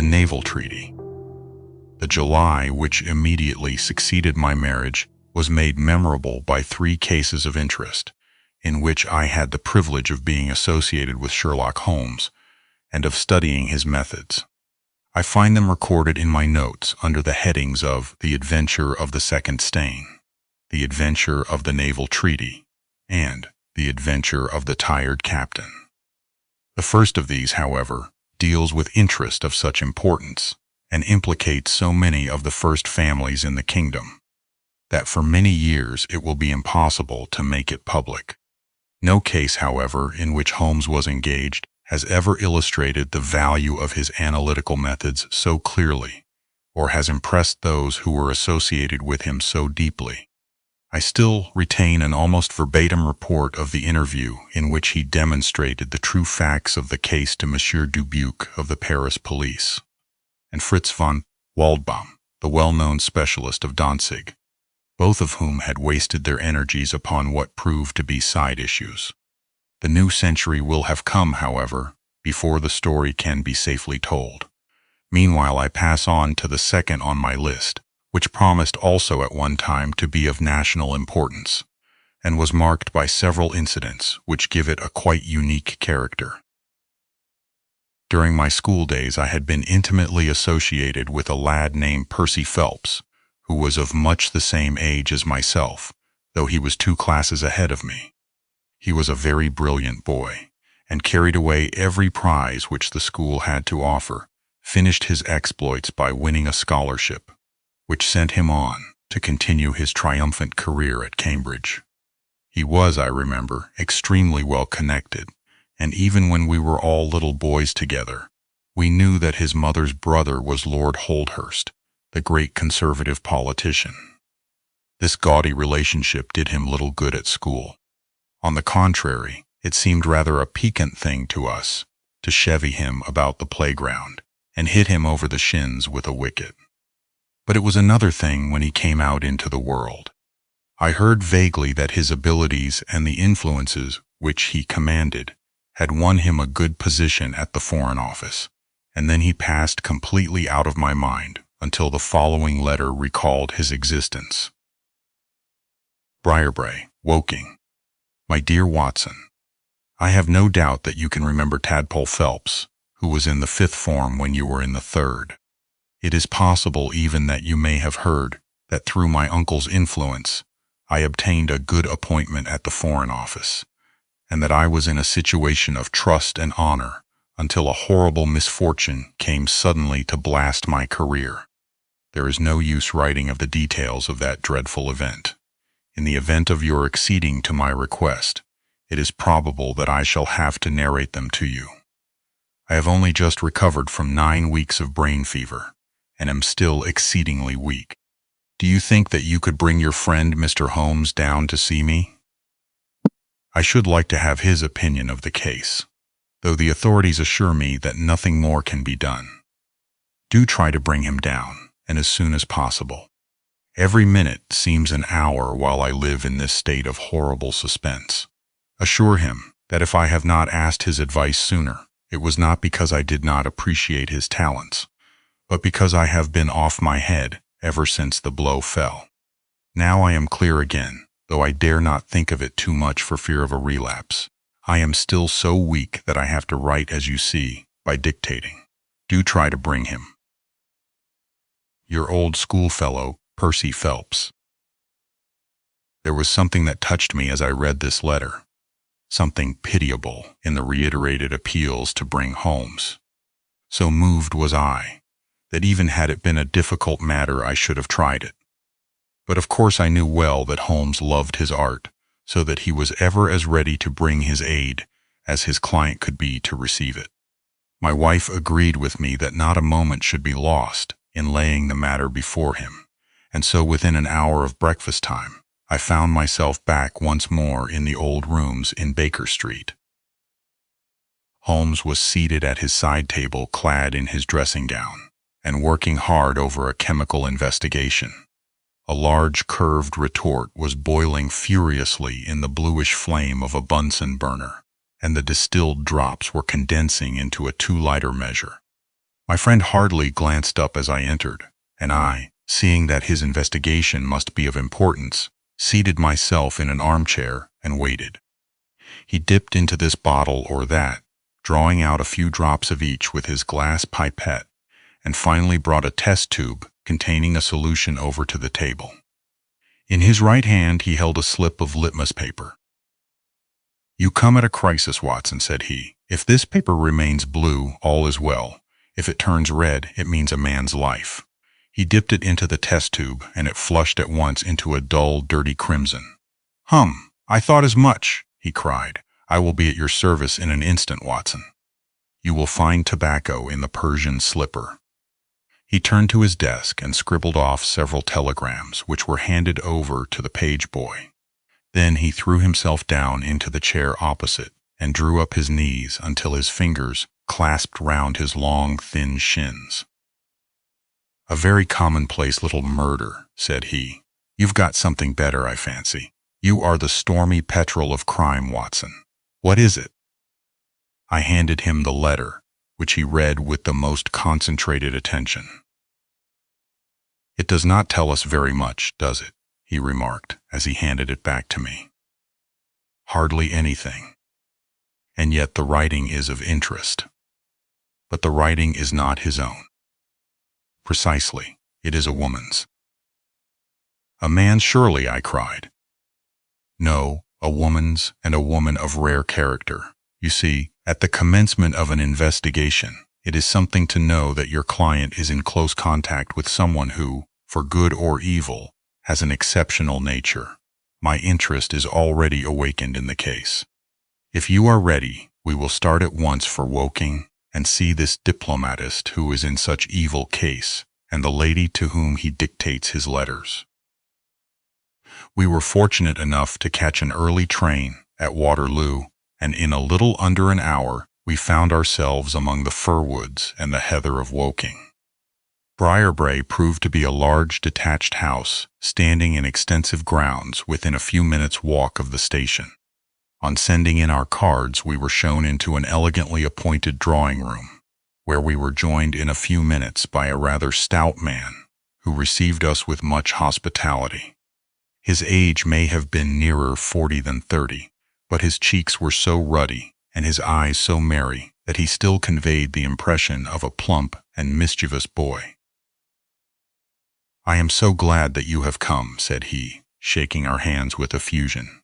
Naval Treaty. The July which immediately succeeded my marriage was made memorable by 3 cases of interest, in which I had the privilege of being associated with Sherlock Holmes and of studying his methods. I find them recorded in my notes under the headings of The Adventure of the Second Stain, The Adventure of the Naval Treaty, and The Adventure of the Tired Captain. The first of these, however, deals with interest of such importance and implicates so many of the first families in the kingdom that for many years it will be impossible to make it public. No case, however, in which Holmes was engaged has ever illustrated the value of his analytical methods so clearly, or has impressed those who were associated with him so deeply. I still retain an almost verbatim report of the interview in which he demonstrated the true facts of the case to Monsieur Dubuque of the Paris police, and Fritz von Waldbaum, the well-known specialist of Danzig, both of whom had wasted their energies upon what proved to be side issues. The new century will have come, however, before the story can be safely told. Meanwhile, I pass on to the second on my list, which promised also at one time to be of national importance, and was marked by several incidents which give it a quite unique character. During my school days, I had been intimately associated with a lad named Percy Phelps, who was of much the same age as myself, though he was 2 classes ahead of me. He was a very brilliant boy, and carried away every prize which the school had to offer, finished his exploits by winning a scholarship, which sent him on to continue his triumphant career at Cambridge. He was, I remember, extremely well connected, and even when we were all little boys together, we knew that his mother's brother was Lord Holdhurst, the great conservative politician. This gaudy relationship did him little good at school. On the contrary, it seemed rather a piquant thing to us to chevy him about the playground and hit him over the shins with a wicket. But it was another thing when he came out into the world. I heard vaguely that his abilities and the influences which he commanded had won him a good position at the Foreign Office, and then he passed completely out of my mind until the following letter recalled his existence. Briarbrae, Woking. My dear Watson, I have no doubt that you can remember Tadpole Phelps, who was in the 5th form when you were in the 3rd. It is possible even that you may have heard that through my uncle's influence, I obtained a good appointment at the Foreign Office, and that I was in a situation of trust and honor until a horrible misfortune came suddenly to blast my career. There is no use writing of the details of that dreadful event. In the event of your acceding to my request, it is probable that I shall have to narrate them to you. I have only just recovered from 9 weeks of brain fever, and am still exceedingly weak. Do you think that you could bring your friend Mr. Holmes down to see me? I should like to have his opinion of the case, though the authorities assure me that nothing more can be done. Do try to bring him down, and as soon as possible. Every minute seems an hour while I live in this state of horrible suspense. Assure him that if I have not asked his advice sooner, it was not because I did not appreciate his talents, but because I have been off my head ever since the blow fell. Now I am clear again, though I dare not think of it too much for fear of a relapse. I am still so weak that I have to write, as you see, by dictating. Do try to bring him. Your old schoolfellow, Percy Phelps. There was something that touched me as I read this letter, something pitiable in the reiterated appeals to bring Holmes. So moved was I, that even had it been a difficult matter I should have tried it. But of course I knew well that Holmes loved his art, so that he was ever as ready to bring his aid as his client could be to receive it. My wife agreed with me that not a moment should be lost in laying the matter before him, and so within an hour of breakfast time, I found myself back once more in the old rooms in Baker Street. Holmes was seated at his side table clad in his dressing gown, and working hard over a chemical investigation. A large curved retort was boiling furiously in the bluish flame of a Bunsen burner, and the distilled drops were condensing into a 2-liter measure. My friend hardly glanced up as I entered, and I, seeing that his investigation must be of importance, seated myself in an armchair and waited. He dipped into this bottle or that, drawing out a few drops of each with his glass pipette, and finally brought a test tube containing a solution over to the table. In his right hand he held a slip of litmus paper. "You come at a crisis, Watson," said he. "If this paper remains blue, all is well. If it turns red, it means a man's life." He dipped it into the test tube, and it flushed at once into a dull, dirty crimson. I thought as much," he cried. "I will be at your service in an instant, Watson. You will find tobacco in the Persian slipper." He turned to his desk and scribbled off several telegrams, which were handed over to the page boy. Then he threw himself down into the chair opposite and drew up his knees until his fingers clasped round his long, thin shins. "A very commonplace little murder," said he. "You've got something better, I fancy. You are the stormy petrel of crime, Watson. What is it?" I handed him the letter, which he read with the most concentrated attention. "It does not tell us very much, does it?" he remarked as he handed it back to me. "Hardly anything. And yet the writing is of interest. But the writing is not his own. Precisely, it is a woman's." "A man's, surely," I cried. "No, a woman's, and a woman of rare character. You see, at the commencement of an investigation, it is something to know that your client is in close contact with someone who, for good or evil, has an exceptional nature. My interest is already awakened in the case. If you are ready, we will start at once for Woking and see this diplomatist who is in such evil case, and the lady to whom he dictates his letters." We were fortunate enough to catch an early train at Waterloo, and in a little under an hour we found ourselves among the fir woods and the heather of Woking. Briarbrae proved to be a large detached house standing in extensive grounds within a few minutes' walk of the station. On sending in our cards, we were shown into an elegantly appointed drawing-room, where we were joined in a few minutes by a rather stout man, who received us with much hospitality. His age may have been nearer 40 than 30, but his cheeks were so ruddy and his eyes so merry that he still conveyed the impression of a plump and mischievous boy. "I am so glad that you have come," said he, shaking our hands with effusion.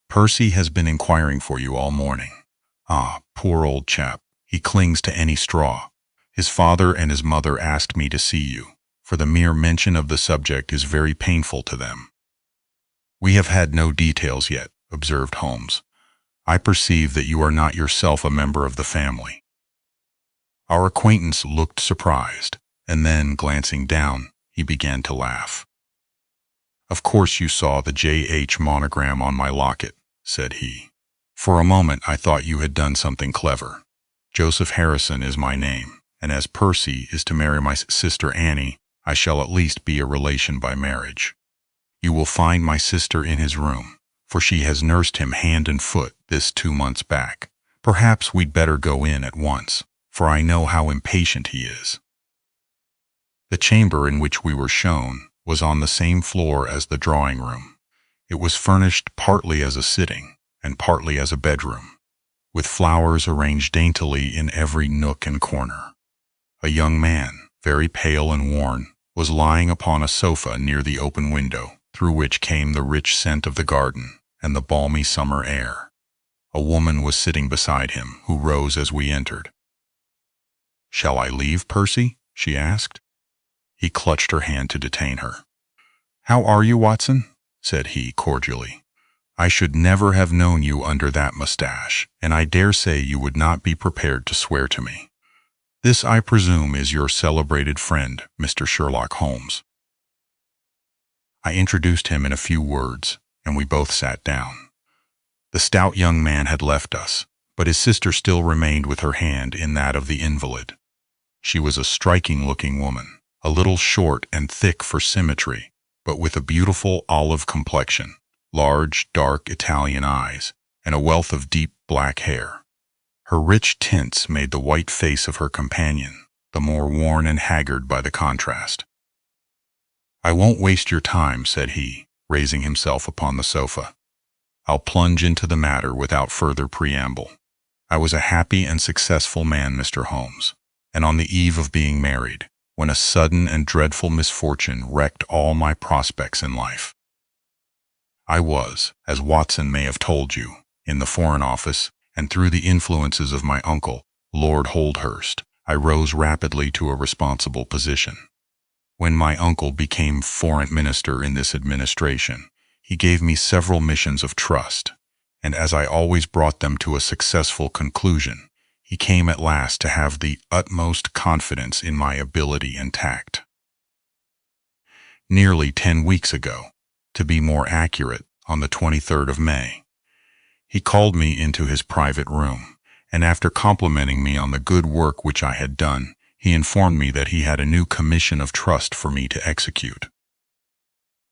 "Percy has been inquiring for you all morning. Ah, poor old chap, he clings to any straw. His father and his mother asked me to see you, for the mere mention of the subject is very painful to them." "We have had no details yet," observed Holmes. "I perceive that you are not yourself a member of the family." Our acquaintance looked surprised, and then, glancing down, he began to laugh. "Of course you saw the J.H. monogram on my locket," said he. "For a moment I thought you had done something clever. Joseph Harrison is my name, and as Percy is to marry my sister Annie, I shall at least be a relation by marriage. You will find my sister in his room, for she has nursed him hand and foot this 2 months back. Perhaps we'd better go in at once, for I know how impatient he is." The chamber in which we were shown was on the same floor as the drawing-room. It was furnished partly as a sitting and partly as a bedroom, with flowers arranged daintily in every nook and corner. A young man, very pale and worn, was lying upon a sofa near the open window, through which came the rich scent of the garden and the balmy summer air. A woman was sitting beside him, who rose as we entered. "Shall I leave, Percy?" she asked. He clutched her hand to detain her. "How are you, Watson?" said he cordially. "I should never have known you under that mustache, and I dare say you would not be prepared to swear to me. This, I presume, is your celebrated friend, Mr. Sherlock Holmes." I introduced him in a few words, and we both sat down. The stout young man had left us, but his sister still remained with her hand in that of the invalid. She was a striking-looking woman, a little short and thick for symmetry, but with a beautiful olive complexion, large, dark Italian eyes, and a wealth of deep black hair. Her rich tints made the white face of her companion, the more worn and haggard by the contrast. "I won't waste your time," said he, raising himself upon the sofa. "I'll plunge into the matter without further preamble. I was a happy and successful man, Mr. Holmes, and on the eve of being married, when a sudden and dreadful misfortune wrecked all my prospects in life. I was, as Watson may have told you, in the Foreign Office, and through the influences of my uncle, Lord Holdhurst, I rose rapidly to a responsible position. When my uncle became Foreign Minister in this administration, he gave me several missions of trust, and as I always brought them to a successful conclusion, he came at last to have the utmost confidence in my ability and tact. Nearly 10 weeks ago, to be more accurate, on the 23rd of May, he called me into his private room, and after complimenting me on the good work which I had done, he informed me that he had a new commission of trust for me to execute.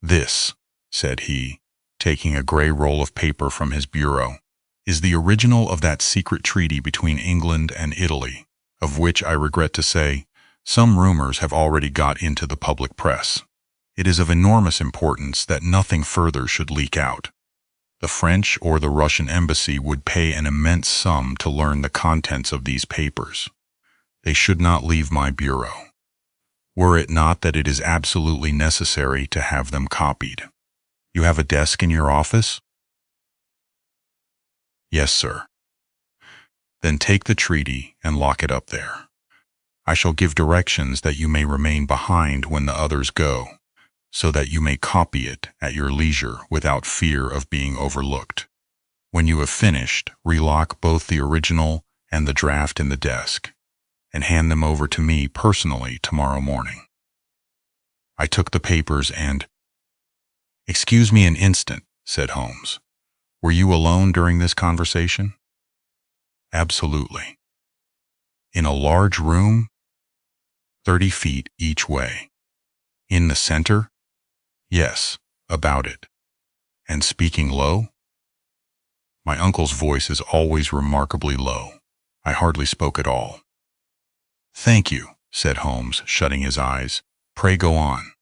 "This," said he, taking a gray roll of paper from his bureau, "is the original of that secret treaty between England and Italy, of which, I regret to say, some rumors have already got into the public press. It is of enormous importance that nothing further should leak out. The French or the Russian embassy would pay an immense sum to learn the contents of these papers. They should not leave my bureau, were it not that it is absolutely necessary to have them copied. You have a desk in your office?" "Yes, sir." "Then take the treaty and lock it up there. I shall give directions that you may remain behind when the others go, so that you may copy it at your leisure without fear of being overlooked. When you have finished, relock both the original and the draft in the desk, and hand them over to me personally tomorrow morning." I took the papers and— "Excuse me an instant," said Holmes. "Were you alone during this conversation?" "Absolutely." "In a large room?" 30 feet each way." "In the center?" "Yes, about it." "And speaking low?" My uncle's voice is always remarkably low. I hardly spoke at all. "Thank you," said Holmes, shutting his eyes. "Pray go on."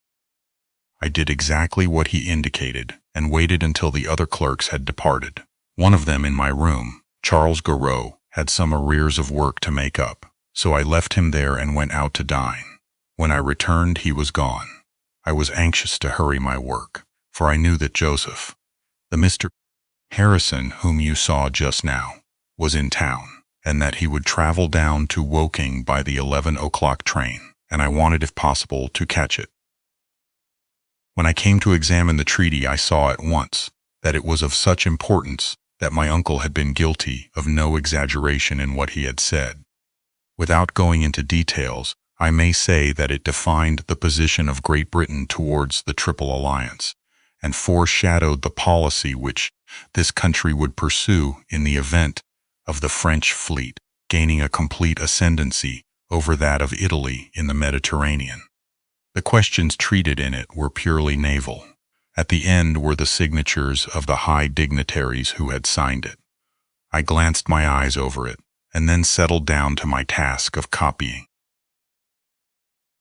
I did exactly what he indicated, and waited until the other clerks had departed. One of them in my room, Charles Garreau, had some arrears of work to make up, so I left him there and went out to dine. When I returned, he was gone. I was anxious to hurry my work, for I knew that Joseph, the Mr. Harrison whom you saw just now, was in town, and that he would travel down to Woking by the 11 o'clock train, and I wanted, if possible, to catch it. When I came to examine the treaty, I saw at once that it was of such importance that my uncle had been guilty of no exaggeration in what he had said. Without going into details, I may say that it defined the position of Great Britain towards the Triple Alliance, and foreshadowed the policy which this country would pursue in the event of the French fleet gaining a complete ascendancy over that of Italy in the Mediterranean. The questions treated in it were purely naval. At the end were the signatures of the high dignitaries who had signed it. I glanced my eyes over it, and then settled down to my task of copying.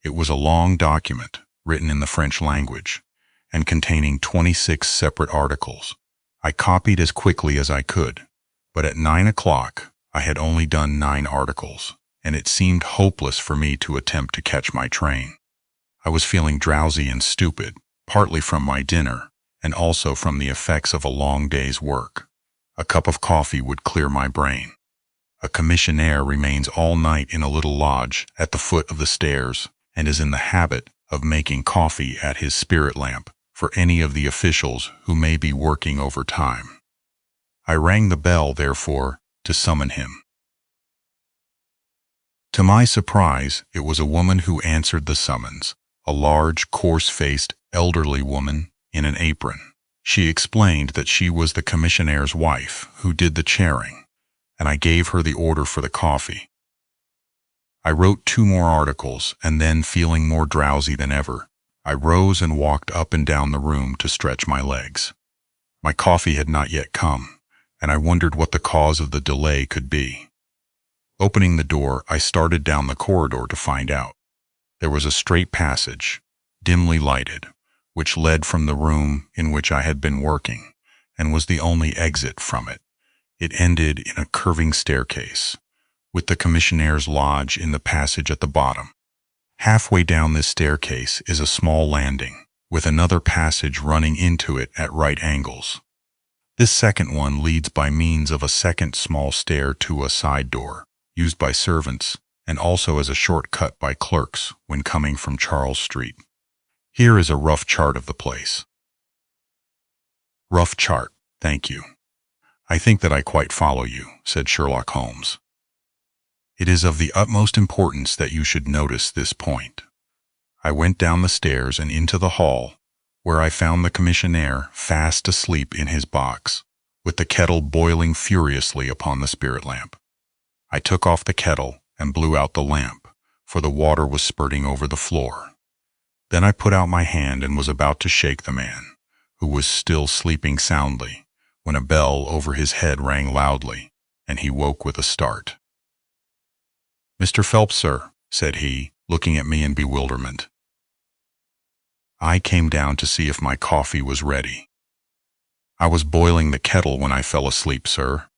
It was a long document, written in the French language, and containing 26 separate articles. I copied as quickly as I could, but at 9 o'clock I had only done 9 articles, and it seemed hopeless for me to attempt to catch my train. I was feeling drowsy and stupid, partly from my dinner, and also from the effects of a long day's work. A cup of coffee would clear my brain. A commissionaire remains all night in a little lodge at the foot of the stairs, and is in the habit of making coffee at his spirit lamp for any of the officials who may be working overtime. I rang the bell, therefore, to summon him. To my surprise, it was a woman who answered the summons, a large, coarse-faced, elderly woman in an apron. She explained that she was the commissionaire's wife who did the chairing, and I gave her the order for the coffee. I wrote 2 more articles, and then, feeling more drowsy than ever, I rose and walked up and down the room to stretch my legs. My coffee had not yet come, and I wondered what the cause of the delay could be. Opening the door, I started down the corridor to find out. There was a straight passage, dimly lighted, which led from the room in which I had been working, and was the only exit from it. It ended in a curving staircase, with the commissionaire's lodge in the passage at the bottom. Halfway down this staircase is a small landing, with another passage running into it at right angles. This second one leads by means of a second small stair to a side door, used by servants, and also as a shortcut by clerks when coming from Charles Street. Here is a rough chart of the place. Rough chart, thank you. I think that I quite follow you, said Sherlock Holmes. It is of the utmost importance that you should notice this point. I went down the stairs and into the hall, where I found the commissionaire fast asleep in his box, with the kettle boiling furiously upon the spirit lamp. I took off the kettle and blew out the lamp, for the water was spurting over the floor. Then I put out my hand and was about to shake the man, who was still sleeping soundly, when a bell over his head rang loudly, and he woke with a start. "Mr. Phelps, sir," said he, looking at me in bewilderment. I came down to see if my coffee was ready. "I was boiling the kettle when I fell asleep, sir."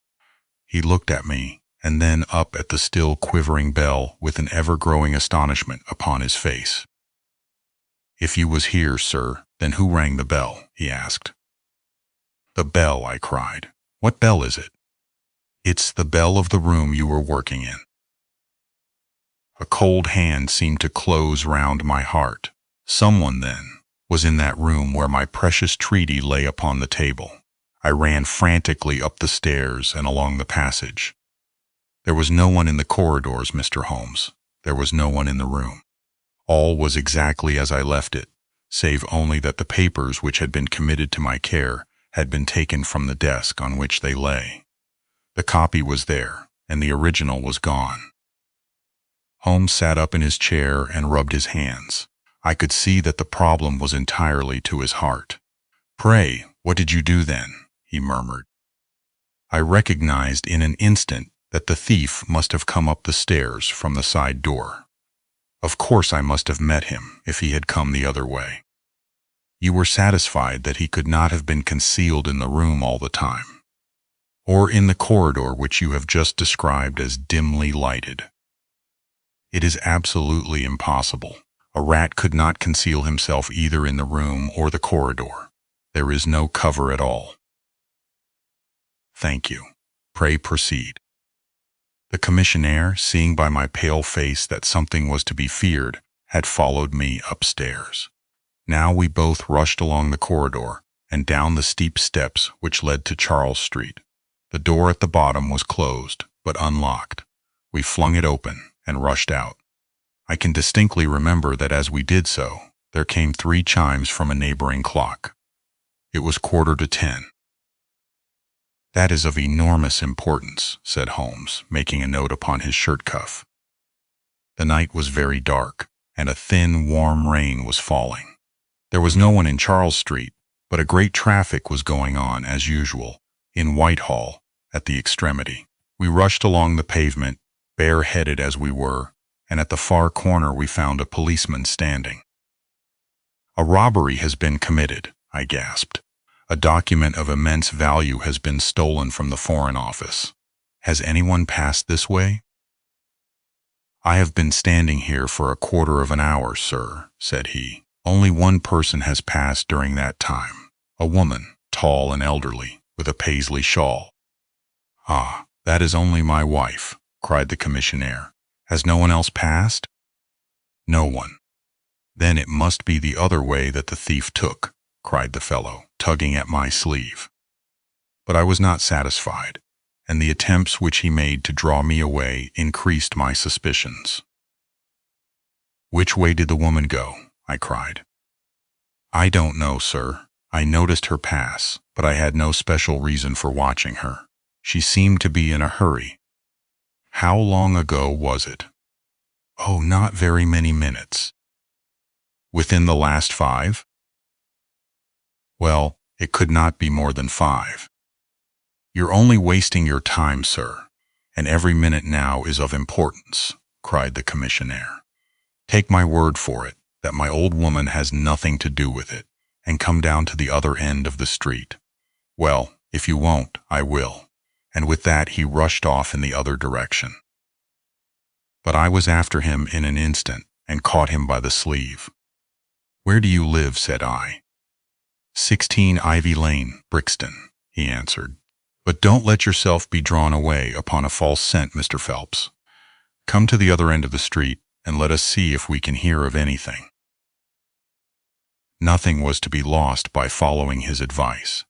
He looked at me, and then up at the still quivering bell with an ever-growing astonishment upon his face. "If you was here, sir, then who rang the bell?" he asked. "The bell," I cried. "What bell is it?" "It's the bell of the room you were working in." A cold hand seemed to close round my heart. Someone, then, was in that room where my precious treaty lay upon the table. I ran frantically up the stairs and along the passage. There was no one in the corridors, Mr. Holmes. There was no one in the room. All was exactly as I left it, save only that the papers which had been committed to my care had been taken from the desk on which they lay. The copy was there, and the original was gone. Holmes sat up in his chair and rubbed his hands. I could see that the problem was entirely to his heart. "Pray, what did you do then?" he murmured. I recognized in an instant that the thief must have come up the stairs from the side door. Of course I must have met him if he had come the other way. "You were satisfied that he could not have been concealed in the room all the time, or in the corridor which you have just described as dimly lighted?" "It is absolutely impossible. A rat could not conceal himself either in the room or the corridor. There is no cover at all." "Thank you. Pray proceed." The commissionaire, seeing by my pale face that something was to be feared, had followed me upstairs. Now we both rushed along the corridor and down the steep steps which led to Charles Street. The door at the bottom was closed, but unlocked. We flung it open and rushed out. I can distinctly remember that as we did so, there came 3 chimes from a neighboring clock. It was 10:15. "That is of enormous importance," said Holmes, making a note upon his shirt cuff. The night was very dark, and a thin, warm rain was falling. There was no one in Charles Street, but a great traffic was going on, as usual, in Whitehall, at the extremity. We rushed along the pavement, bareheaded as we were, and at the far corner we found a policeman standing. "A robbery has been committed," I gasped. "A document of immense value has been stolen from the Foreign Office. Has anyone passed this way?" "I have been standing here for a quarter of an hour, sir," said he. "Only one person has passed during that time, a woman, tall and elderly, with a paisley shawl." "Ah, that is only my wife," cried the commissionaire. "Has no one else passed?" "No one." "Then it must be the other way that the thief took," cried the fellow, tugging at my sleeve. But I was not satisfied, and the attempts which he made to draw me away increased my suspicions. "Which way did the woman go?" I cried. "I don't know, sir. I noticed her pass, but I had no special reason for watching her. She seemed to be in a hurry." "How long ago was it?" "Oh, not very many minutes." "Within the last 5?" "Well, it could not be more than 5. "You're only wasting your time, sir. and every minute now is of importance," cried the commissionaire. "Take my word for it that my old woman has nothing to do with it, and come down to the other end of the street." "Well, if you won't, I will." And with that he rushed off in the other direction. But I was after him in an instant and caught him by the sleeve. "Where do you live?" said I. 16 Ivy Lane, Brixton," he answered. "But don't let yourself be drawn away upon a false scent, Mr. Phelps. Come to the other end of the street, and let us see if we can hear of anything." Nothing was to be lost by following his advice.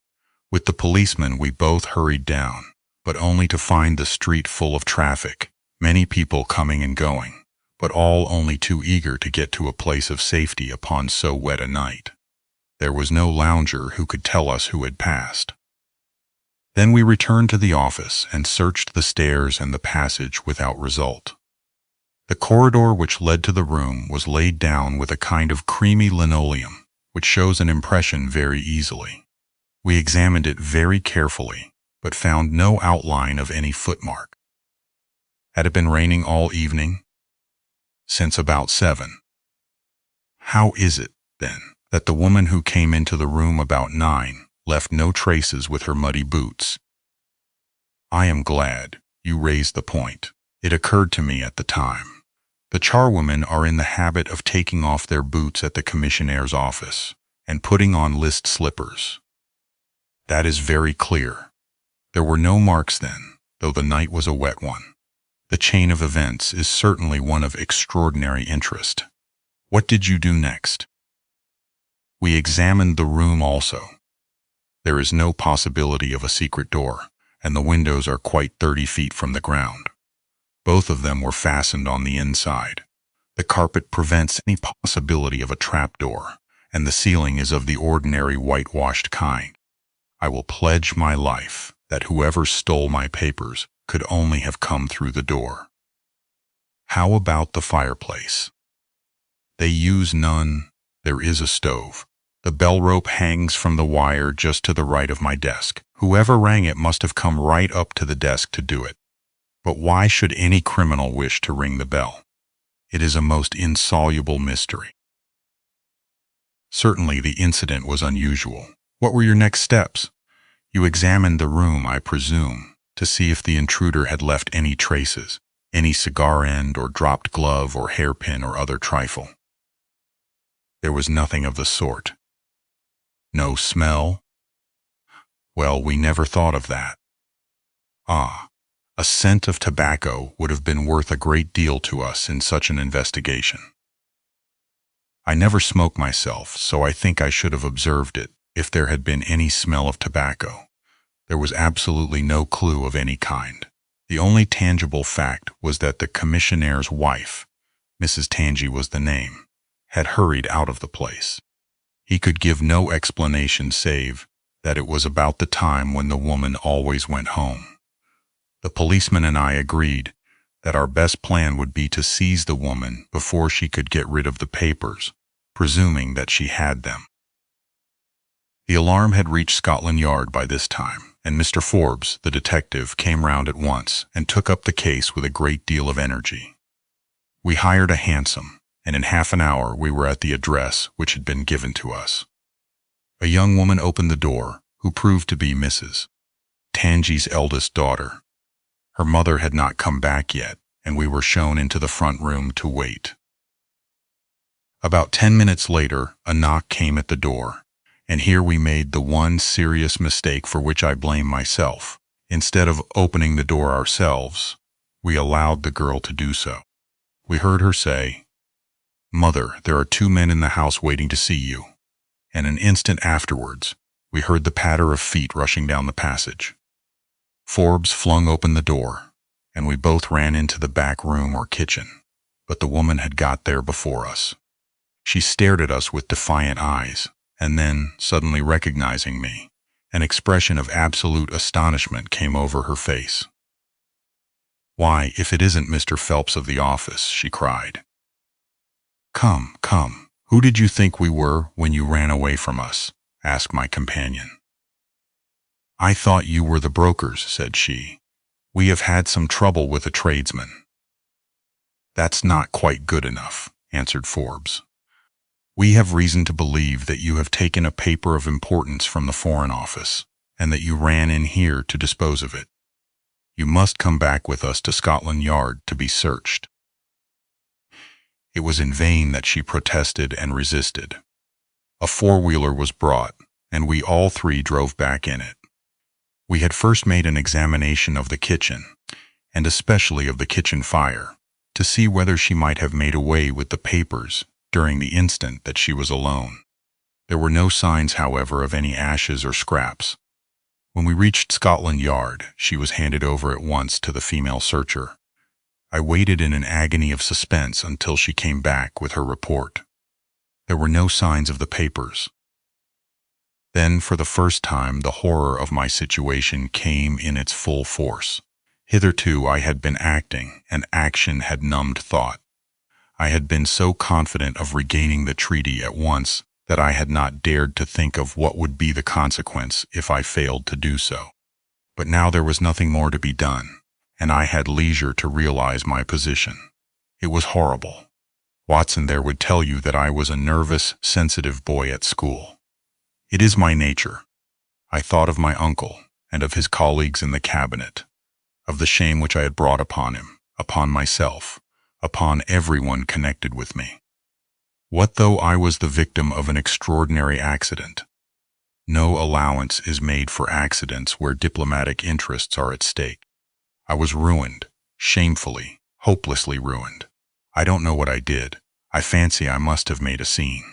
With the policeman we both hurried down, but only to find the street full of traffic, many people coming and going, but all only too eager to get to a place of safety upon so wet a night. There was no lounger who could tell us who had passed. Then we returned to the office and searched the stairs and the passage without result. The corridor which led to the room was laid down with a kind of creamy linoleum, which shows an impression very easily. We examined it very carefully, but found no outline of any footmark. Had it been raining all evening? Since about 7. How is it, then, that the woman who came into the room about 9 left no traces with her muddy boots? I am glad you raised the point. It occurred to me at the time. The charwomen are in the habit of taking off their boots at the commissionnaire's office and putting on list slippers. That is very clear. There were no marks then, though the night was a wet one. The chain of events is certainly one of extraordinary interest. What did you do next? We examined the room also. There is no possibility of a secret door, and the windows are quite 30 feet from the ground. Both of them were fastened on the inside. The carpet prevents any possibility of a trapdoor, and the ceiling is of the ordinary whitewashed kind. I will pledge my life that whoever stole my papers could only have come through the door. How about the fireplace? They use none. There is a stove. The bell rope hangs from the wire just to the right of my desk. Whoever rang it must have come right up to the desk to do it. But why should any criminal wish to ring the bell? It is a most insoluble mystery. Certainly the incident was unusual. What were your next steps? You examined the room, I presume, to see if the intruder had left any traces, any cigar end or dropped glove or hairpin or other trifle. There was nothing of the sort. No smell? Well, we never thought of that. Ah, a scent of tobacco would have been worth a great deal to us in such an investigation. I never smoke myself, so I think I should have observed it if there had been any smell of tobacco. There was absolutely no clue of any kind. The only tangible fact was that the commissionnaire's wife, Mrs. Tangy was the name, had hurried out of the place. He could give no explanation save that it was about the time when the woman always went home. The policeman and I agreed that our best plan would be to seize the woman before she could get rid of the papers, presuming that she had them. The alarm had reached Scotland Yard by this time, and Mr. Forbes, the detective, came round at once and took up the case with a great deal of energy. We hired a hansom, and in half an hour we were at the address which had been given to us. A young woman opened the door, who proved to be Mrs. Tangy's eldest daughter. Her mother had not come back yet, and we were shown into the front room to wait. About 10 minutes later, a knock came at the door, and here we made the one serious mistake for which I blame myself. Instead of opening the door ourselves, we allowed the girl to do so. We heard her say, "Mother, there are 2 men in the house waiting to see you," and an instant afterwards, we heard the patter of feet rushing down the passage. Forbes flung open the door, and we both ran into the back room or kitchen, but the woman had got there before us. She stared at us with defiant eyes, and then, suddenly recognizing me, an expression of absolute astonishment came over her face. "Why, if it isn't Mr. Phelps of the office," she cried. "Come, come, who did you think we were when you ran away from us?" asked my companion. "I thought you were the brokers," said she. We have had some trouble with a tradesman. That's not quite good enough, answered Forbes. We have reason to believe that you have taken a paper of importance from the Foreign Office, and that you ran in here to dispose of it. You must come back with us to Scotland Yard to be searched. It was in vain that she protested and resisted. A four-wheeler was brought, and we all three drove back in it. We had first made an examination of the kitchen, and especially of the kitchen fire, to see whether she might have made away with the papers during the instant that she was alone. There were no signs, however, of any ashes or scraps. When we reached Scotland Yard, she was handed over at once to the female searcher. I waited in an agony of suspense until she came back with her report. There were no signs of the papers. Then, for the first time, the horror of my situation came in its full force. Hitherto I had been acting, and action had numbed thought. I had been so confident of regaining the treaty at once that I had not dared to think of what would be the consequence if I failed to do so. But now there was nothing more to be done, and I had leisure to realize my position. It was horrible. Watson there would tell you that I was a nervous, sensitive boy at school. It is my nature. I thought of my uncle and of his colleagues in the cabinet, of the shame which I had brought upon him, upon myself, upon everyone connected with me. What though I was the victim of an extraordinary accident? No allowance is made for accidents where diplomatic interests are at stake. I was ruined, shamefully, hopelessly ruined. I don't know what I did. I fancy I must have made a scene.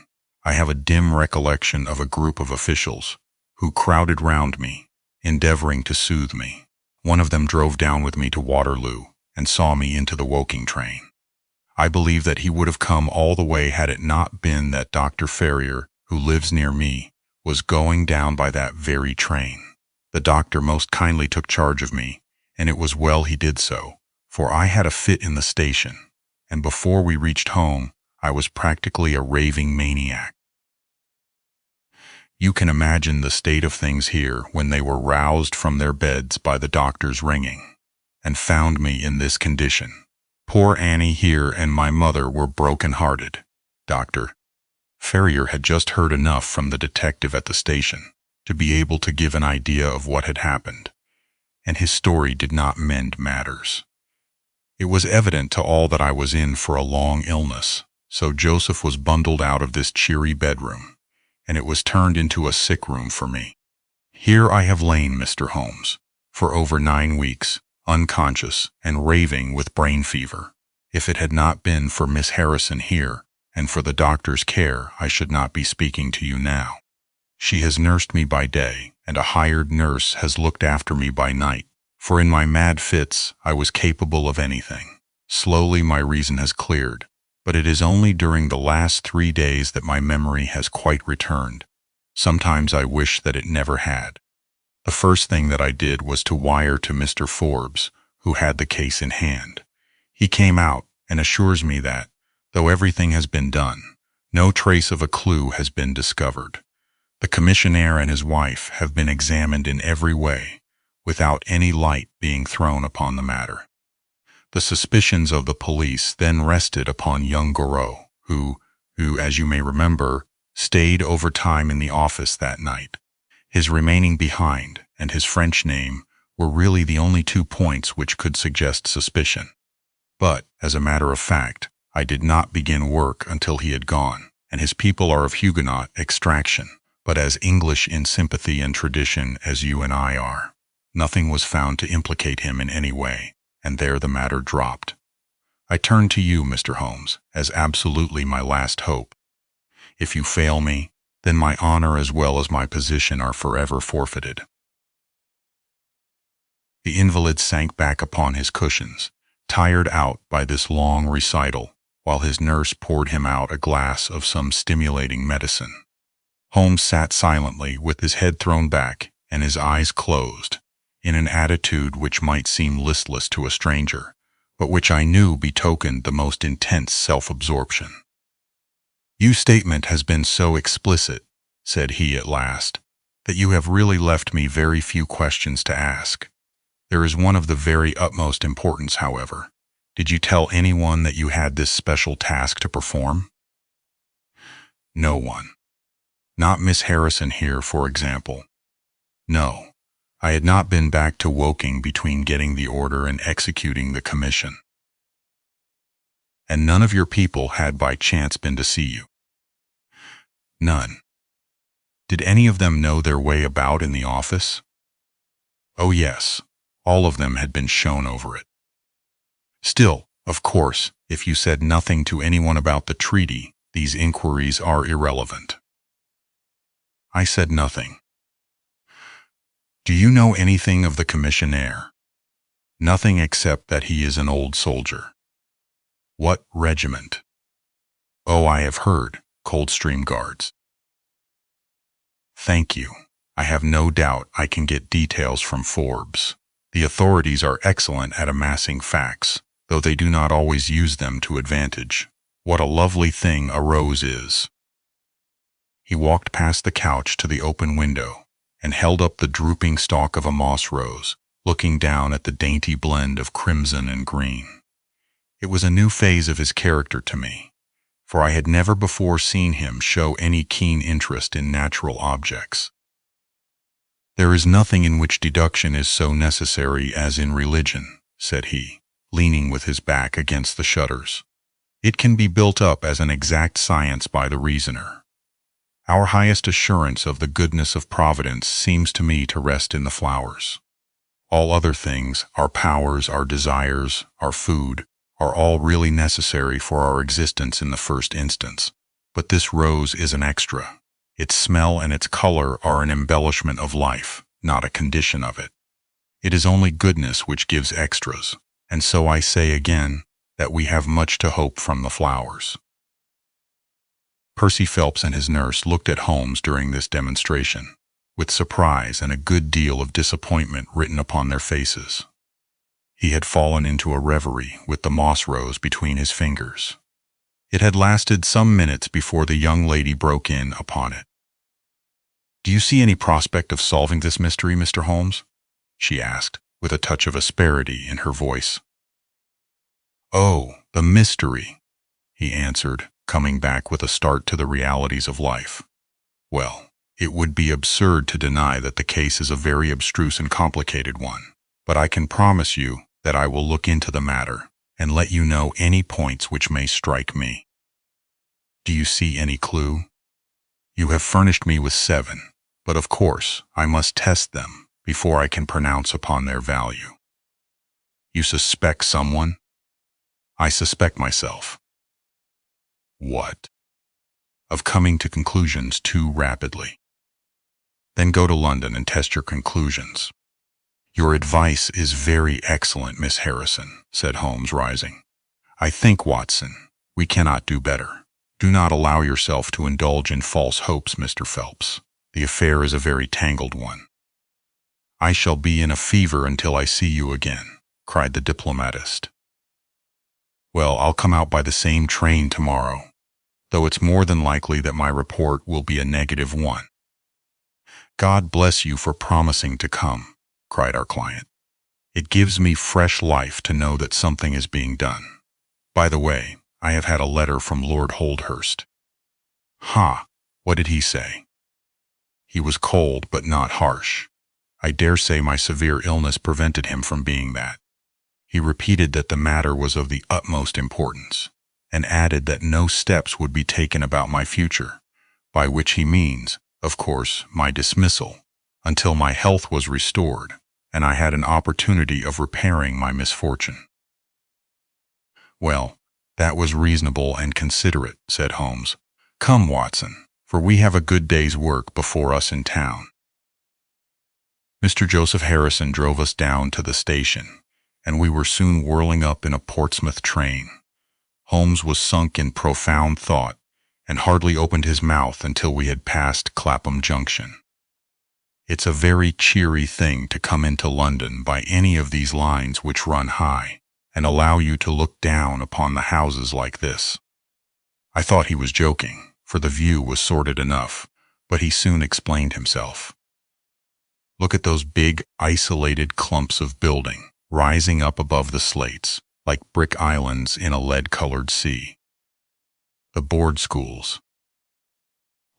I have a dim recollection of a group of officials who crowded round me, endeavoring to soothe me. One of them drove down with me to Waterloo and saw me into the Woking train. I believe that he would have come all the way had it not been that Dr. Ferrier, who lives near me, was going down by that very train. The doctor most kindly took charge of me, and it was well he did so, for I had a fit in the station, and before we reached home, I was practically a raving maniac. You can imagine the state of things here when they were roused from their beds by the doctor's ringing, and found me in this condition. Poor Annie here and my mother were broken-hearted. Dr. Ferrier had just heard enough from the detective at the station to be able to give an idea of what had happened, and his story did not mend matters. It was evident to all that I was in for a long illness, so Joseph was bundled out of this cheery bedroom, and it was turned into a sick room for me. Here I have lain, Mr. Holmes, for over 9 weeks, unconscious and raving with brain fever. If it had not been for Miss Harrison here, and for the doctor's care, I should not be speaking to you now. She has nursed me by day, and a hired nurse has looked after me by night, for in my mad fits I was capable of anything. Slowly my reason has cleared, but it is only during the last 3 days that my memory has quite returned. Sometimes I wish that it never had. The first thing that I did was to wire to Mr. Forbes, who had the case in hand. He came out and assures me that, though everything has been done, no trace of a clue has been discovered. The commissionaire and his wife have been examined in every way, without any light being thrown upon the matter. The suspicions of the police then rested upon young Goreau, who, as you may remember, stayed over time in the office that night. His remaining behind and his French name were really the only 2 points which could suggest suspicion. But, as a matter of fact, I did not begin work until he had gone, and his people are of Huguenot extraction, but as English in sympathy and tradition as you and I are. Nothing was found to implicate him in any way, and there the matter dropped. I turn to you, Mr. Holmes, as absolutely my last hope. If you fail me, then my honor as well as my position are forever forfeited. The invalid sank back upon his cushions, tired out by this long recital, while his nurse poured him out a glass of some stimulating medicine. Holmes sat silently with his head thrown back and his eyes closed, in an attitude which might seem listless to a stranger, but which I knew betokened the most intense self-absorption. Your statement has been so explicit, said he at last, that you have really left me very few questions to ask. There is one of the very utmost importance, however. Did you tell anyone that you had this special task to perform? No one. Not Miss Harrison here, for example. No. I had not been back to Woking between getting the order and executing the commission. And none of your people had by chance been to see you? None. Did any of them know their way about in the office? Oh yes, all of them had been shown over it. Still, of course, if you said nothing to anyone about the treaty, these inquiries are irrelevant. I said nothing. Do you know anything of the commissionaire? Nothing except that he is an old soldier. What regiment? Oh, I have heard, Coldstream Guards. Thank you. I have no doubt I can get details from Forbes. The authorities are excellent at amassing facts, though they do not always use them to advantage. What a lovely thing a rose is. He walked past the couch to the open window and held up the drooping stalk of a moss rose, looking down at the dainty blend of crimson and green. It was a new phase of his character to me, for I had never before seen him show any keen interest in natural objects. There is nothing in which deduction is so necessary as in religion, said he, leaning with his back against the shutters. It can be built up as an exact science by the reasoner. Our highest assurance of the goodness of Providence seems to me to rest in the flowers. All other things, our powers, our desires, our food, are all really necessary for our existence in the first instance. But this rose is an extra. Its smell and its color are an embellishment of life, not a condition of it. It is only goodness which gives extras, and so I say again that we have much to hope from the flowers. Percy Phelps and his nurse looked at Holmes during this demonstration, with surprise and a good deal of disappointment written upon their faces. He had fallen into a reverie with the moss rose between his fingers. It had lasted some minutes before the young lady broke in upon it. "Do you see any prospect of solving this mystery, Mr. Holmes?" she asked, with a touch of asperity in her voice. "Oh, the mystery," he answered, coming back with a start to the realities of life. "Well, it would be absurd to deny that the case is a very abstruse and complicated one, but I can promise you that I will look into the matter and let you know any points which may strike me. Do you see any clue? You have furnished me with 7, but of course I must test them before I can pronounce upon their value. You suspect someone? I suspect myself. What? Of coming to conclusions too rapidly. Then go to London and test your conclusions. Your advice is very excellent, Miss Harrison, said Holmes, rising. I think, Watson, we cannot do better. Do not allow yourself to indulge in false hopes, Mr. Phelps. The affair is a very tangled one. I shall be in a fever until I see you again, cried the diplomatist. Well, I'll come out by the same train tomorrow, though it's more than likely that my report will be a negative one. God bless you for promising to come, cried our client. It gives me fresh life to know that something is being done. By the way, I have had a letter from Lord Holdhurst. Ha! What did he say? He was cold but not harsh. I dare say my severe illness prevented him from being that. He repeated that the matter was of the utmost importance, and added that no steps would be taken about my future, by which he means, of course, my dismissal, until my health was restored, and I had an opportunity of repairing my misfortune. Well, that was reasonable and considerate, said Holmes. Come, Watson, for we have a good day's work before us in town. Mr. Joseph Harrison drove us down to the station, and we were soon whirling up in a Portsmouth train. Holmes was sunk in profound thought, and hardly opened his mouth until we had passed Clapham Junction. It's a very cheery thing to come into London by any of these lines which run high, and allow you to look down upon the houses like this. I thought he was joking, for the view was sordid enough, but he soon explained himself. Look at those big, isolated clumps of building, rising up above the slates, like brick islands in a lead-colored sea. The board schools.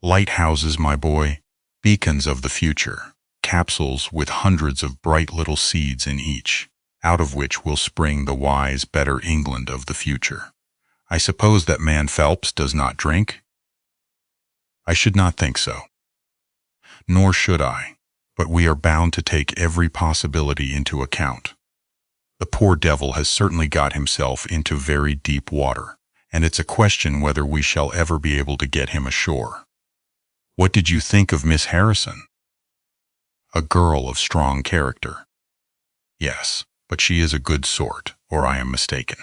Lighthouses, my boy, beacons of the future, capsules with hundreds of bright little seeds in each, out of which will spring the wise, better England of the future. I suppose that man Phelps does not drink? I should not think so. Nor should I, but we are bound to take every possibility into account. The poor devil has certainly got himself into very deep water, and it's a question whether we shall ever be able to get him ashore. What did you think of Miss Harrison? A girl of strong character. Yes, but she is a good sort, or I am mistaken.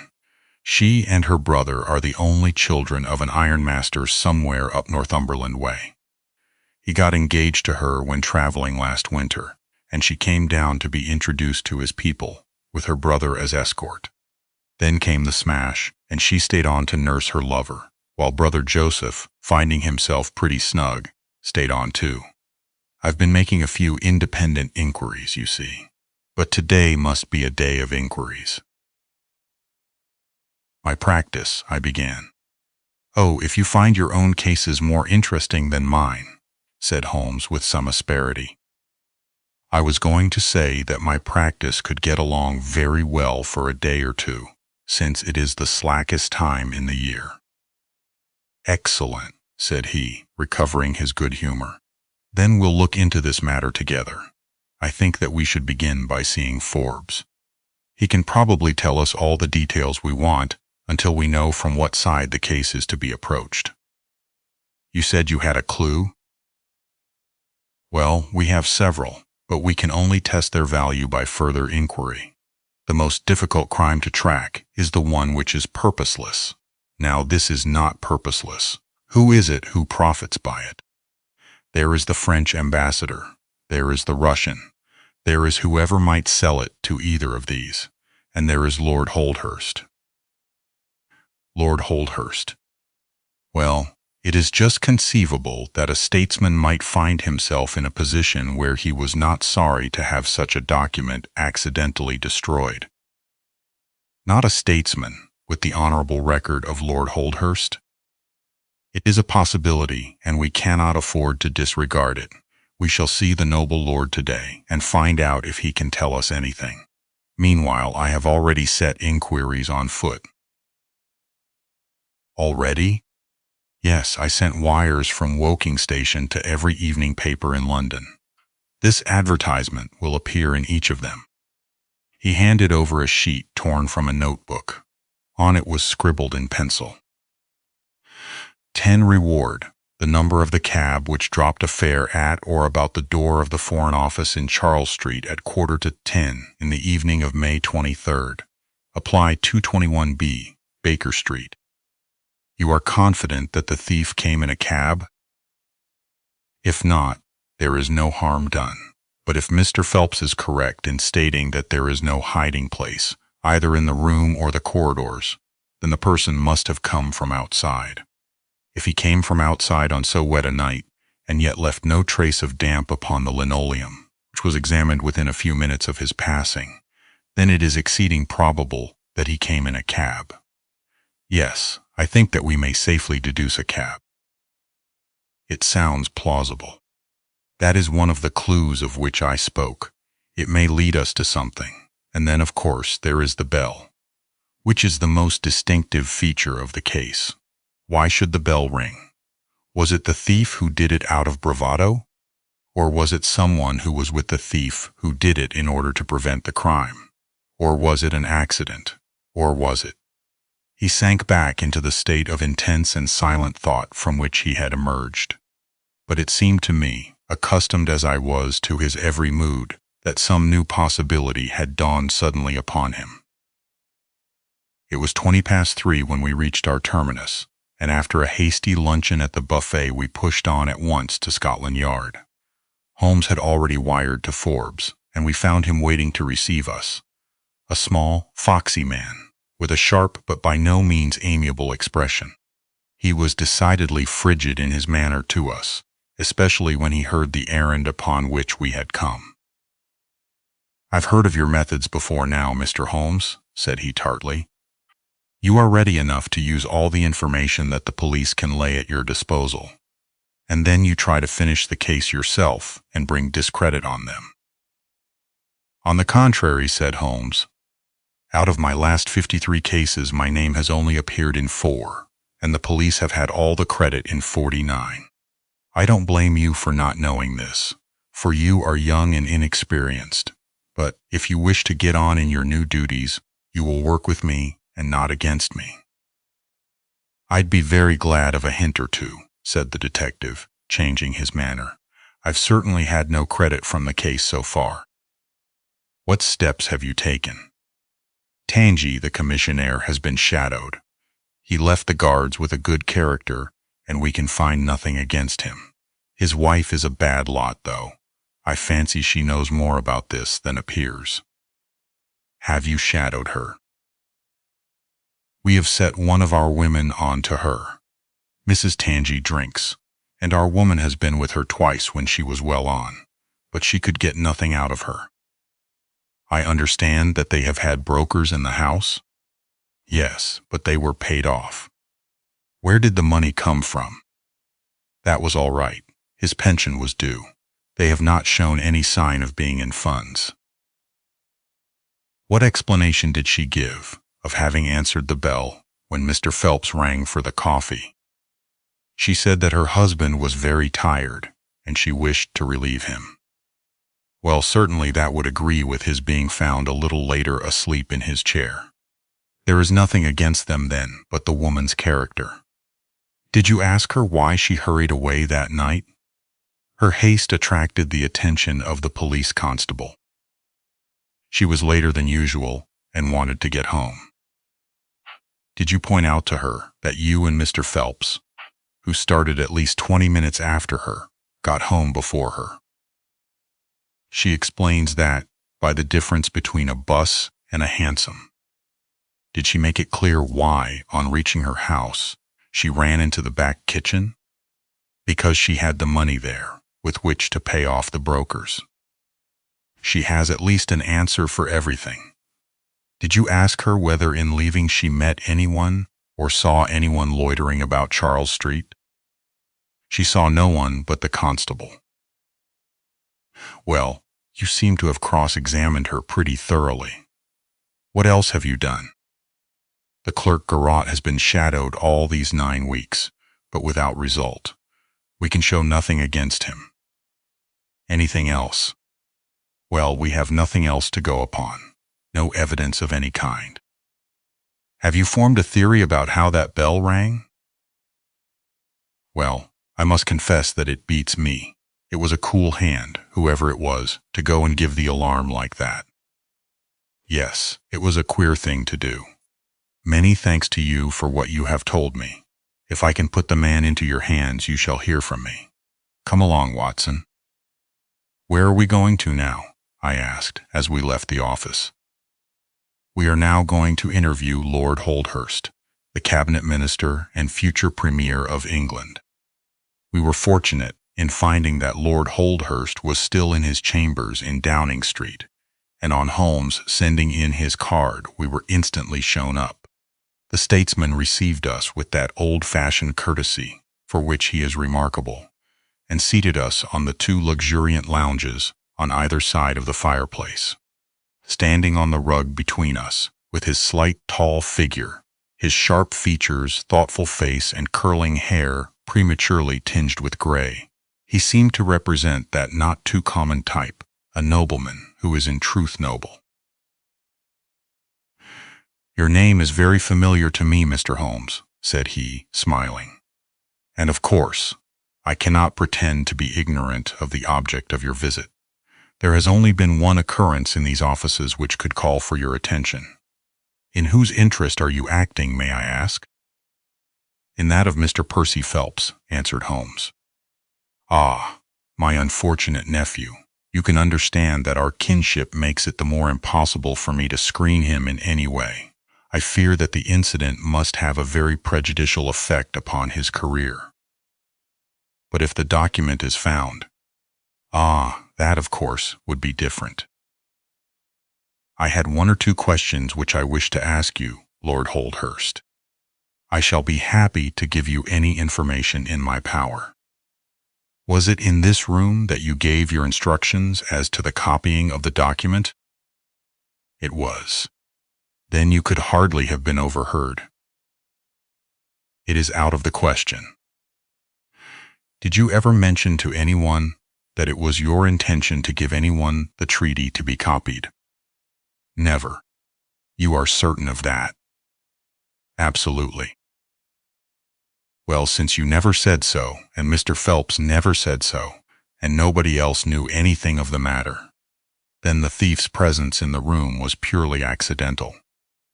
She and her brother are the only children of an ironmaster somewhere up Northumberland way. He got engaged to her when traveling last winter, and she came down to be introduced to his people, with her brother as escort. Then came the smash, and she stayed on to nurse her lover, while brother Joseph, finding himself pretty snug, stayed on too. I've been making a few independent inquiries, you see, but today must be a day of inquiries. My practice, I began. Oh, if you find your own cases more interesting than mine, said Holmes with some asperity. I was going to say that my practice could get along very well for a day or two, since it is the slackest time in the year. Excellent, said he, recovering his good humor. Then we'll look into this matter together. I think that we should begin by seeing Forbes. He can probably tell us all the details we want until we know from what side the case is to be approached. You said you had a clue? Well, we have several, but we can only test their value by further inquiry. The most difficult crime to track is the one which is purposeless. Now, this is not purposeless. Who is it who profits by it? There is the French ambassador. There is the Russian. There is whoever might sell it to either of these. And there is Lord Holdhurst. Lord Holdhurst. Well, it is just conceivable that a statesman might find himself in a position where he was not sorry to have such a document accidentally destroyed. Not a statesman with the honorable record of Lord Holdhurst? It is a possibility, and we cannot afford to disregard it. We shall see the noble lord today and find out if he can tell us anything. Meanwhile, I have already set inquiries on foot. Already? Yes, I sent wires from Woking Station to every evening paper in London. This advertisement will appear in each of them. He handed over a sheet torn from a notebook. On it was scribbled in pencil. 10 reward, the number of the cab which dropped a fare at or about the door of the Foreign Office in Charles Street at 9:45 in the evening of May 23rd. Apply 221B, Baker Street. You are confident that the thief came in a cab? If not, there is no harm done. But if Mr. Phelps is correct in stating that there is no hiding place, either in the room or the corridors, then the person must have come from outside. If he came from outside on so wet a night, and yet left no trace of damp upon the linoleum, which was examined within a few minutes of his passing, then it is exceeding probable that he came in a cab. Yes, I think that we may safely deduce a cab. It sounds plausible. That is one of the clues of which I spoke. It may lead us to something. And then, of course, there is the bell, which is the most distinctive feature of the case. Why should the bell ring? Was it the thief who did it out of bravado? Or was it someone who was with the thief who did it in order to prevent the crime? Or was it an accident? Or was it? He sank back into the state of intense and silent thought from which he had emerged. But it seemed to me, accustomed as I was to his every mood, that some new possibility had dawned suddenly upon him. It was 3:20 when we reached our terminus, and after a hasty luncheon at the buffet we pushed on at once to Scotland Yard. Holmes had already wired to Forbes, and we found him waiting to receive us. A small, foxy man, with a sharp but by no means amiable expression. He was decidedly frigid in his manner to us, especially when he heard the errand upon which we had come. "I've heard of your methods before now, Mr. Holmes," said he tartly. "You are ready enough to use all the information that the police can lay at your disposal. And then you try to finish the case yourself and bring discredit on them." "On the contrary," said Holmes, "out of my last 53 cases my name has only appeared in 4, and the police have had all the credit in 49. I don't blame you for not knowing this, for you are young and inexperienced. But if you wish to get on in your new duties, you will work with me and not against me." "I'd be very glad of a hint or two," said the detective, changing his manner. "I've certainly had no credit from the case so far." "What steps have you taken?" "Tangi, the commissionaire, has been shadowed. He left the guards with a good character, and we can find nothing against him. His wife is a bad lot, though. I fancy she knows more about this than appears." "Have you shadowed her?" "We have set one of our women on to her. Mrs. Tangi drinks, and our woman has been with her twice when she was well on, but she could get nothing out of her." "I understand that they have had brokers in the house?" "Yes, but they were paid off." "Where did the money come from?" "That was all right. His pension was due. They have not shown any sign of being in funds." "What explanation did she give of having answered the bell when Mr. Phelps rang for the coffee?" "She said that her husband was very tired, and she wished to relieve him." "Well, certainly that would agree with his being found a little later asleep in his chair. There is nothing against them then but the woman's character." "Did you ask her why she hurried away that night?" "Her haste attracted the attention of the police constable. She was later than usual and wanted to get home." "Did you point out to her that you and Mr. Phelps, who started at least 20 minutes after her, got home before her?" "She explains that by the difference between a bus and a hansom." "Did she make it clear why, on reaching her house, she ran into the back kitchen?" "Because she had the money there with which to pay off the brokers." "She has at least an answer for everything. Did you ask her whether in leaving she met anyone or saw anyone loitering about Charles Street?" "She saw no one but the constable." "Well, you seem to have cross-examined her pretty thoroughly. What else have you done?" "The clerk Garrot has been shadowed all these 9 weeks, but without result. We can show nothing against him." "Anything else?" "Well, we have nothing else to go upon. No evidence of any kind." "Have you formed a theory about how that bell rang?" "Well, I must confess that it beats me. It was a cool hand, whoever it was, to go and give the alarm like that." "Yes, it was a queer thing to do. Many thanks to you for what you have told me. If I can put the man into your hands, you shall hear from me. Come along, Watson." "Where are we going to now?" I asked as we left the office. "We are now going to interview Lord Holdhurst, the cabinet minister and future premier of England." We were fortunate in finding that Lord Holdhurst was still in his chambers in Downing Street, and on Holmes sending in his card we were instantly shown up. The statesman received us with that old-fashioned courtesy for which he is remarkable, and seated us on the 2 luxuriant lounges on either side of the fireplace. Standing on the rug between us, with his slight, tall figure, his sharp features, thoughtful face, and curling hair prematurely tinged with gray, he seemed to represent that not too common type, a nobleman who is in truth noble. "Your name is very familiar to me, Mr. Holmes," said he, smiling. "And of course, I cannot pretend to be ignorant of the object of your visit. There has only been one occurrence in these offices which could call for your attention. In whose interest are you acting, may I ask?" "In that of Mr. Percy Phelps," answered Holmes. "Ah, my unfortunate nephew. You can understand that our kinship makes it the more impossible for me to screen him in any way. I fear that the incident must have a very prejudicial effect upon his career." "But if the document is found—" "Ah, that, of course, would be different." I had one or two questions which I wish to ask you, Lord Holdhurst. I shall be happy to give you any information in my power. Was it in this room that you gave your instructions as to the copying of the document? It was. Then you could hardly have been overheard. It is out of the question. Did you ever mention to anyone that it was your intention to give anyone the treaty to be copied? Never. You are certain of that? Absolutely. Well, since you never said so, and Mr. Phelps never said so, and nobody else knew anything of the matter, then the thief's presence in the room was purely accidental.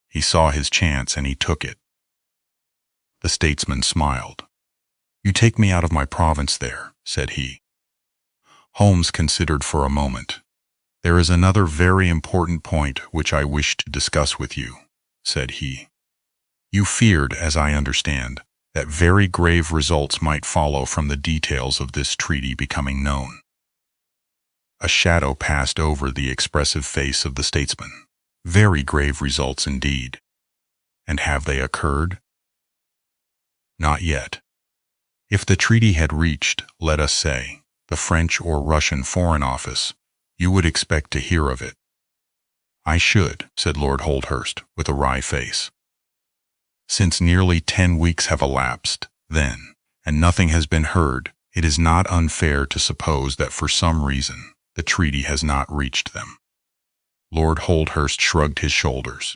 He saw his chance and he took it. The statesman smiled. You take me out of my province there, said he. Holmes considered for a moment. There is another very important point which I wish to discuss with you, said he. You feared, as I understand, that very grave results might follow from the details of this treaty becoming known. A shadow passed over the expressive face of the statesman. Very grave results indeed. And have they occurred? Not yet. If the treaty had reached, let us say, the French or Russian Foreign Office, you would expect to hear of it. I should, said Lord Holdhurst, with a wry face. Since nearly 10 weeks have elapsed, then, and nothing has been heard, it is not unfair to suppose that for some reason the treaty has not reached them. Lord Holdhurst shrugged his shoulders.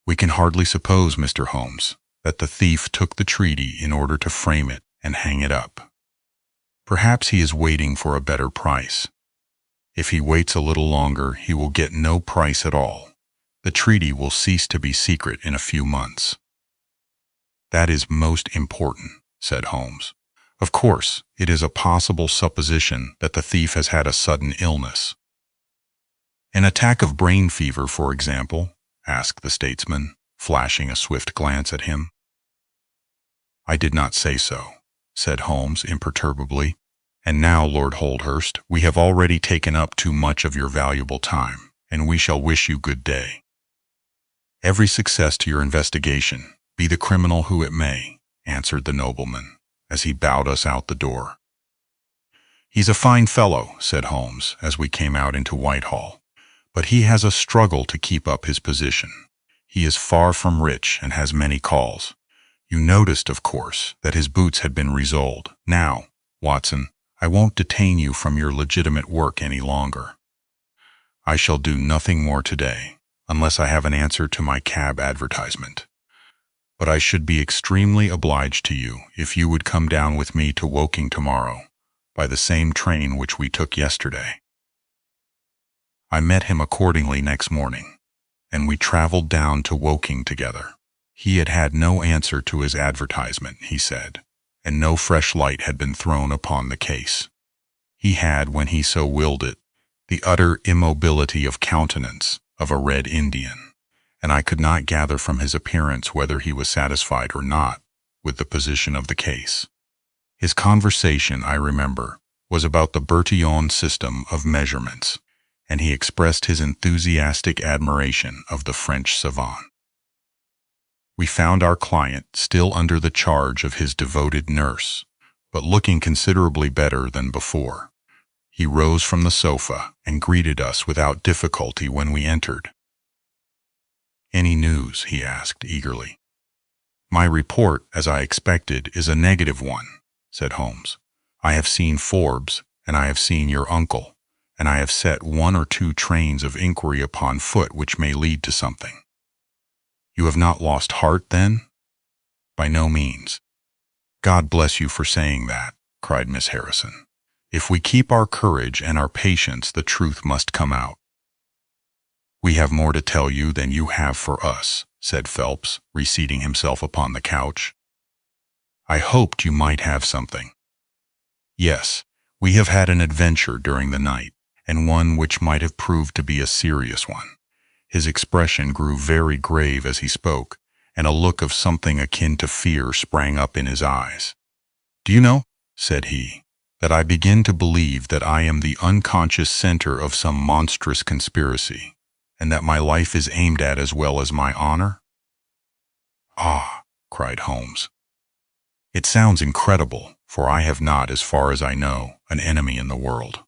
We can hardly suppose, Mr. Holmes, that the thief took the treaty in order to frame it and hang it up. Perhaps he is waiting for a better price. If he waits a little longer, he will get no price at all. The treaty will cease to be secret in a few months. That is most important, said Holmes. Of course, it is a possible supposition that the thief has had a sudden illness. An attack of brain fever, for example, asked the statesman, flashing a swift glance at him. I did not say so, said Holmes imperturbably. And now, Lord Holdhurst, we have already taken up too much of your valuable time, and we shall wish you good day. Every success to your investigation, be the criminal who it may, answered the nobleman, as he bowed us out the door. He's a fine fellow, said Holmes, as we came out into Whitehall, but he has a struggle to keep up his position. He is far from rich and has many calls. You noticed, of course, that his boots had been resoled. Now, Watson, I won't detain you from your legitimate work any longer. I shall do nothing more today, unless I have an answer to my cab advertisement. But I should be extremely obliged to you if you would come down with me to Woking tomorrow, by the same train which we took yesterday. I met him accordingly next morning, and we traveled down to Woking together. He had had no answer to his advertisement, he said, and no fresh light had been thrown upon the case. He had, when he so willed it, the utter immobility of countenance of a Red Indian, and I could not gather from his appearance whether he was satisfied or not with the position of the case. His conversation, I remember, was about the Bertillon system of measurements, and he expressed his enthusiastic admiration of the French savant. We found our client still under the charge of his devoted nurse, but looking considerably better than before. He rose from the sofa and greeted us without difficulty when we entered. Any news? He asked eagerly. My report, as I expected, is a negative one, said Holmes. I have seen Forbes, and I have seen your uncle, and I have set 1 or 2 trains of inquiry upon foot which may lead to something. You have not lost heart, then? By no means. God bless you for saying that, cried Miss Harrison. If we keep our courage and our patience, the truth must come out. We have more to tell you than you have for us, said Phelps, reseating himself upon the couch. I hoped you might have something. Yes, we have had an adventure during the night, and one which might have proved to be a serious one. His expression grew very grave as he spoke, and a look of something akin to fear sprang up in his eyes. Do you know, said he, that I begin to believe that I am the unconscious center of some monstrous conspiracy, and that my life is aimed at as well as my honor?" "Ah," cried Holmes. "It sounds incredible, for I have not, as far as I know, an enemy in the world.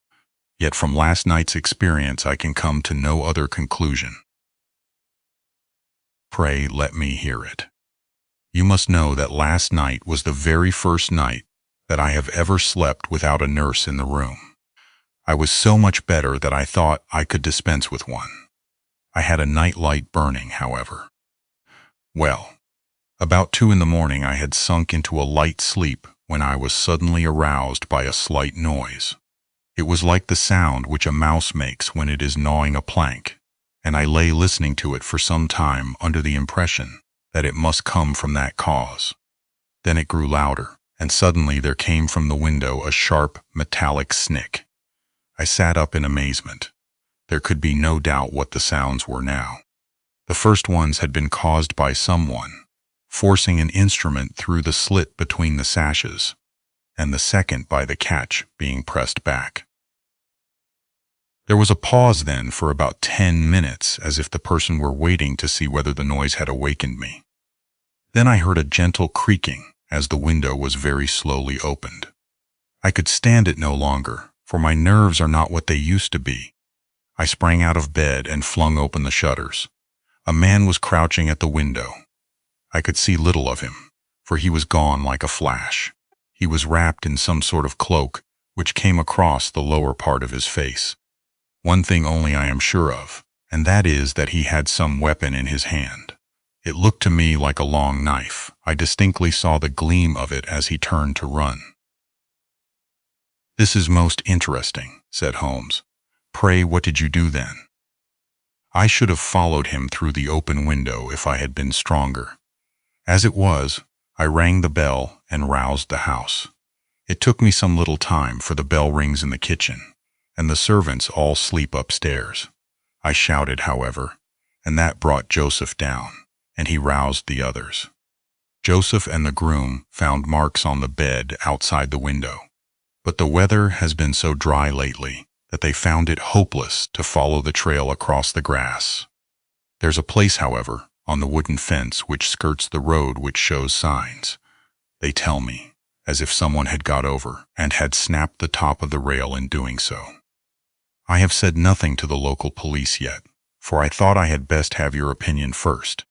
Yet from last night's experience I can come to no other conclusion." "Pray let me hear it." "You must know that last night was the very first night that I have ever slept without a nurse in the room. I was so much better that I thought I could dispense with one. I had a night light burning, however. Well, about 2 in the morning I had sunk into a light sleep when I was suddenly aroused by a slight noise. It was like the sound which a mouse makes when it is gnawing a plank, and I lay listening to it for some time under the impression that it must come from that cause. Then it grew louder, and suddenly there came from the window a sharp, metallic snick. I sat up in amazement. There could be no doubt what the sounds were now. The first ones had been caused by someone forcing an instrument through the slit between the sashes, and the second by the catch being pressed back. There was a pause then for about 10 minutes, as if the person were waiting to see whether the noise had awakened me. Then I heard a gentle creaking as the window was very slowly opened. I could stand it no longer, for my nerves are not what they used to be. I sprang out of bed and flung open the shutters. A man was crouching at the window. I could see little of him, for he was gone like a flash. He was wrapped in some sort of cloak which came across the lower part of his face. One thing only I am sure of, and that is that he had some weapon in his hand. It looked to me like a long knife. I distinctly saw the gleam of it as he turned to run. "This is most interesting," said Holmes. "Pray, what did you do then?" "I should have followed him through the open window if I had been stronger. As it was, I rang the bell and roused the house. It took me some little time, for the bell rings in the kitchen, and the servants all sleep upstairs. I shouted, however, and that brought Joseph down, and he roused the others. Joseph and the groom found marks on the bed outside the window, but the weather has been so dry lately that they found it hopeless to follow the trail across the grass. There's a place, however, on the wooden fence which skirts the road which shows signs, they tell me, as if someone had got over and had snapped the top of the rail in doing so. I have said nothing to the local police yet, for I thought I had best have your opinion first."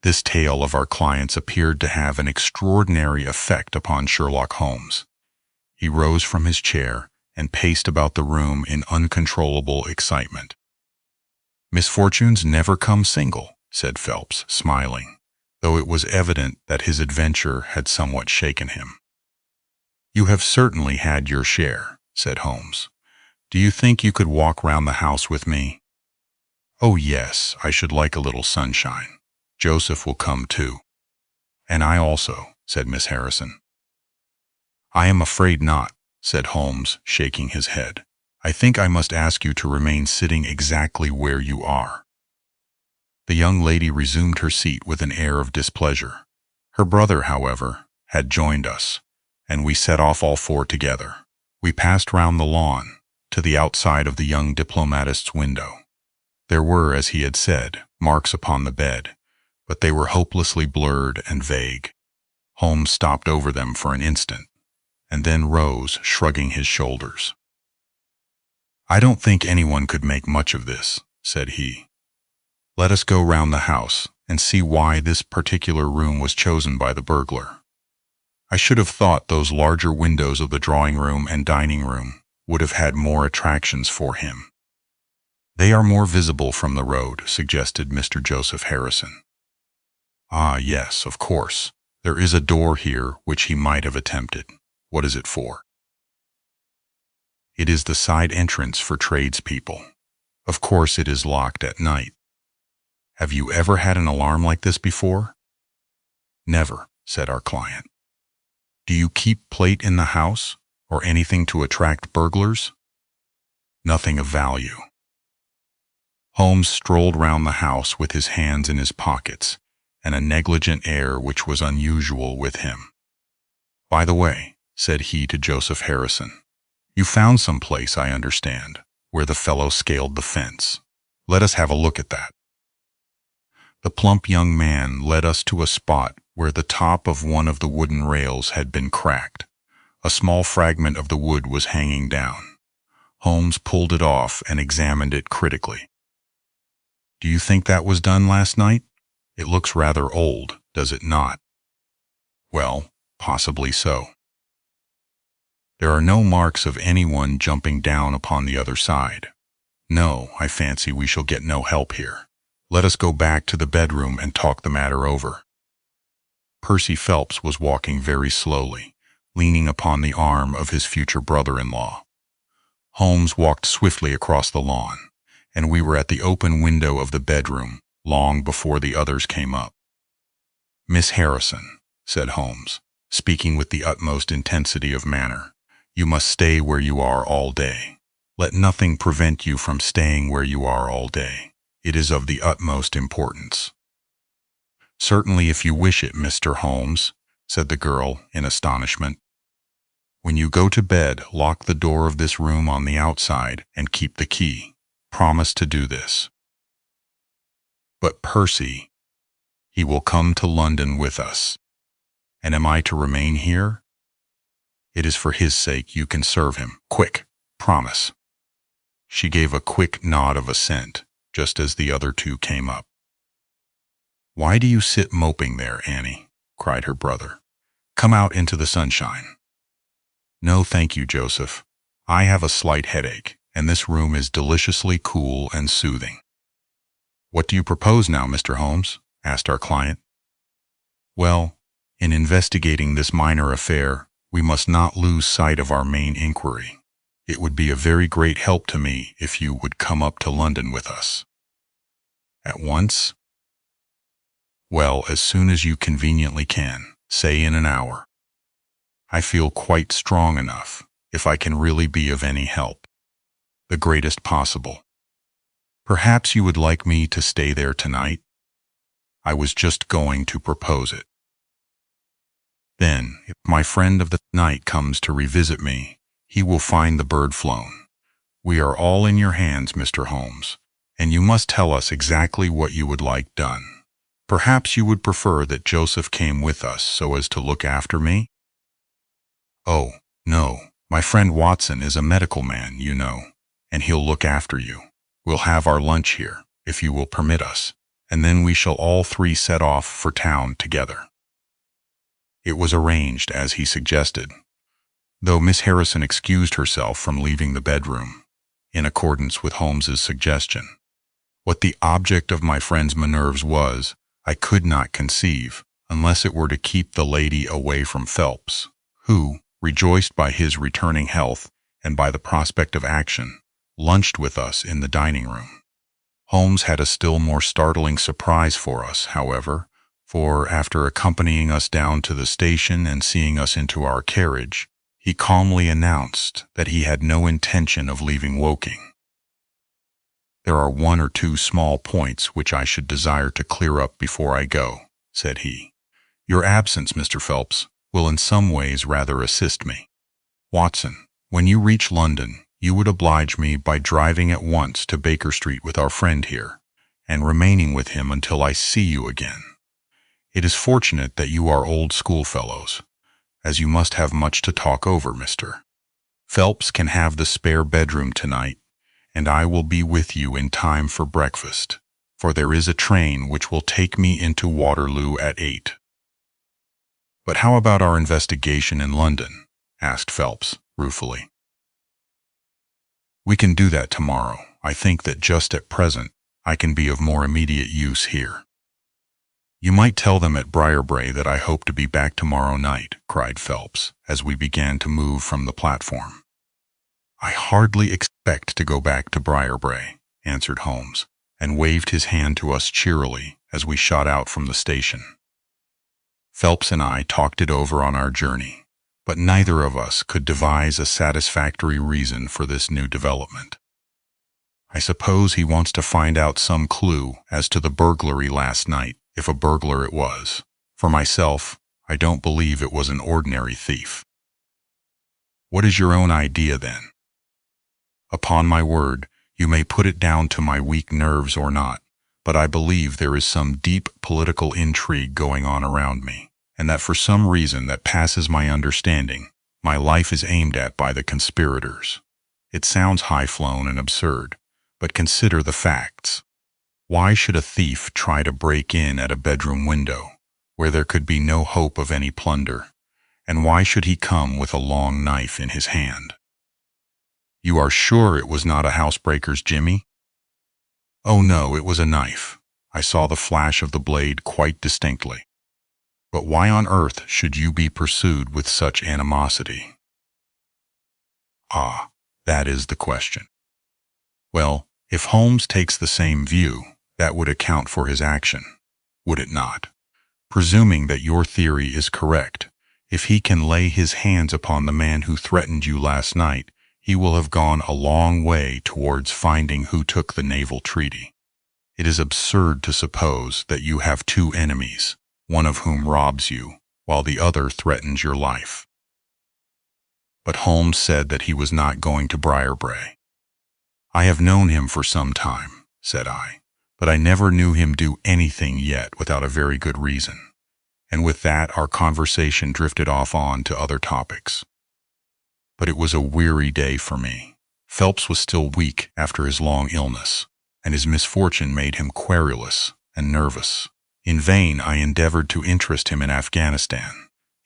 This tale of our client's appeared to have an extraordinary effect upon Sherlock Holmes. He rose from his chair and paced about the room in uncontrollable excitement. "Misfortunes never come single," said Phelps, smiling, though it was evident that his adventure had somewhat shaken him. "You have certainly had your share," said Holmes. "Do you think you could walk round the house with me?" "Oh yes, I should like a little sunshine. Joseph will come too." "And I also," said Miss Harrison. "I am afraid not," said Holmes, shaking his head. "I think I must ask you to remain sitting exactly where you are." The young lady resumed her seat with an air of displeasure. Her brother, however, had joined us, and we set off all four together. We passed round the lawn, to the outside of the young diplomatist's window. There were, as he had said, marks upon the bed, but they were hopelessly blurred and vague. Holmes stopped over them for an instant, and then rose, shrugging his shoulders. "I don't think anyone could make much of this," said he. "Let us go round the house and see why this particular room was chosen by the burglar. I should have thought those larger windows of the drawing-room and dining-room would have had more attractions for him." "They are more visible from the road," suggested Mr. Joseph Harrison. "Ah, yes, of course. There is a door here which he might have attempted. What is it for?" "It is the side entrance for tradespeople. Of course it is locked at night." "Have you ever had an alarm like this before?" "Never," said our client. "Do you keep plate in the house, or anything to attract burglars?" "Nothing of value." Holmes strolled round the house with his hands in his pockets, and a negligent air which was unusual with him. "By the way," said he to Joseph Harrison, "you found some place, I understand, where the fellow scaled the fence. Let us have a look at that. The plump young man led us to a spot where the top of one of the wooden rails had been cracked. A small fragment of the wood was hanging down. Holmes pulled it off and examined it critically. Do you think that was done last night? It looks rather old, does it not? Well, possibly so. There are no marks of anyone jumping down upon the other side. No, I fancy we shall get no help here. Let us go back to the bedroom and talk the matter over. Percy Phelps was walking very slowly, leaning upon the arm of his future brother-in-law. Holmes walked swiftly across the lawn, and we were at the open window of the bedroom long before the others came up. Miss Harrison, said Holmes, speaking with the utmost intensity of manner, you must stay where you are all day. Let nothing prevent you from staying where you are all day. It is of the utmost importance. Certainly, if you wish it, Mr. Holmes, said the girl in astonishment. When you go to bed, lock the door of this room on the outside and keep the key. Promise to do this. But Percy, he will come to London with us. And am I to remain here? It is for his sake you can serve him. Quick, promise. She gave a quick nod of assent, just as the other two came up. Why do you sit moping there, Annie? Cried her brother. Come out into the sunshine. No, thank you, Joseph. I have a slight headache, and this room is deliciously cool and soothing. What do you propose now, Mr. Holmes? Asked our client. Well, in investigating this minor affair, we must not lose sight of our main inquiry. It would be a very great help to me if you would come up to London with us. At once? Well, as soon as you conveniently can, say in an hour. I feel quite strong enough, if I can really be of any help. The greatest possible. Perhaps you would like me to stay there tonight? I was just going to propose it. Then, if my friend of the night comes to revisit me, he will find the bird flown. We are all in your hands, Mr. Holmes, and you must tell us exactly what you would like done. Perhaps you would prefer that Joseph came with us so as to look after me? Oh, no, my friend Watson is a medical man, you know, and he'll look after you. We'll have our lunch here, if you will permit us, and then we shall all three set off for town together. It was arranged as he suggested, though Miss Harrison excused herself from leaving the bedroom, in accordance with Holmes's suggestion. What the object of my friend's manoeuvres was, I could not conceive, unless it were to keep the lady away from Phelps, who, rejoiced by his returning health and by the prospect of action, lunched with us in the dining-room. Holmes had a still more startling surprise for us, however, for after accompanying us down to the station and seeing us into our carriage, he calmly announced that he had no intention of leaving Woking. There are one or two small points which I should desire to clear up before I go, said he. Your absence, Mr. Phelps, will in some ways rather assist me. Watson, when you reach London, you would oblige me by driving at once to Baker Street with our friend here, and remaining with him until I see you again. It is fortunate that you are old schoolfellows, as you must have much to talk over, Mr. Phelps can have the spare bedroom tonight, and I will be with you in time for breakfast, for there is a train which will take me into Waterloo at 8. But how about our investigation in London? Asked Phelps, ruefully. We can do that tomorrow. I think that just at present, I can be of more immediate use here. You might tell them at Briarbrae that I hope to be back tomorrow night, cried Phelps, as we began to move from the platform. I hardly expect to go back to Briarbrae, answered Holmes, and waved his hand to us cheerily as we shot out from the station. Phelps and I talked it over on our journey, but neither of us could devise a satisfactory reason for this new development. I suppose he wants to find out some clue as to the burglary last night, if a burglar it was. For myself, I don't believe it was an ordinary thief. What is your own idea, then? Upon my word, you may put it down to my weak nerves or not, but I believe there is some deep political intrigue going on around me, and that for some reason that passes my understanding, my life is aimed at by the conspirators. It sounds high-flown and absurd, but consider the facts. Why should a thief try to break in at a bedroom window, where there could be no hope of any plunder, and why should he come with a long knife in his hand? You are sure it was not a housebreaker's jimmy? Oh no, it was a knife. I saw the flash of the blade quite distinctly. But why on earth should you be pursued with such animosity? Ah, that is the question. Well, if Holmes takes the same view, that would account for his action, would it not? Presuming that your theory is correct, if he can lay his hands upon the man who threatened you last night, he will have gone a long way towards finding who took the naval treaty. It is absurd to suppose that you have two enemies, one of whom robs you, while the other threatens your life. But Holmes said that he was not going to Briarbrae. I have known him for some time, said I, but I never knew him do anything yet without a very good reason. And with that our conversation drifted off on to other topics. But it was a weary day for me. Phelps was still weak after his long illness, and his misfortune made him querulous and nervous. In vain I endeavored to interest him in Afghanistan,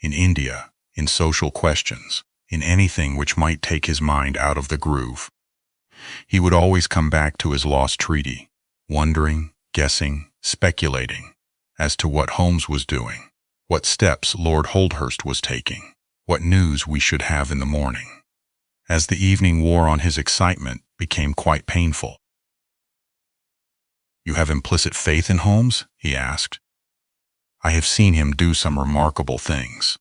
in India, in social questions, in anything which might take his mind out of the groove. He would always come back to his lost treaty, wondering, guessing, speculating as to what Holmes was doing, what steps Lord Holdhurst was taking, what news we should have in the morning. As the evening wore on, his excitement became quite painful. You have implicit faith in Holmes? He asked. I have seen him do some remarkable things,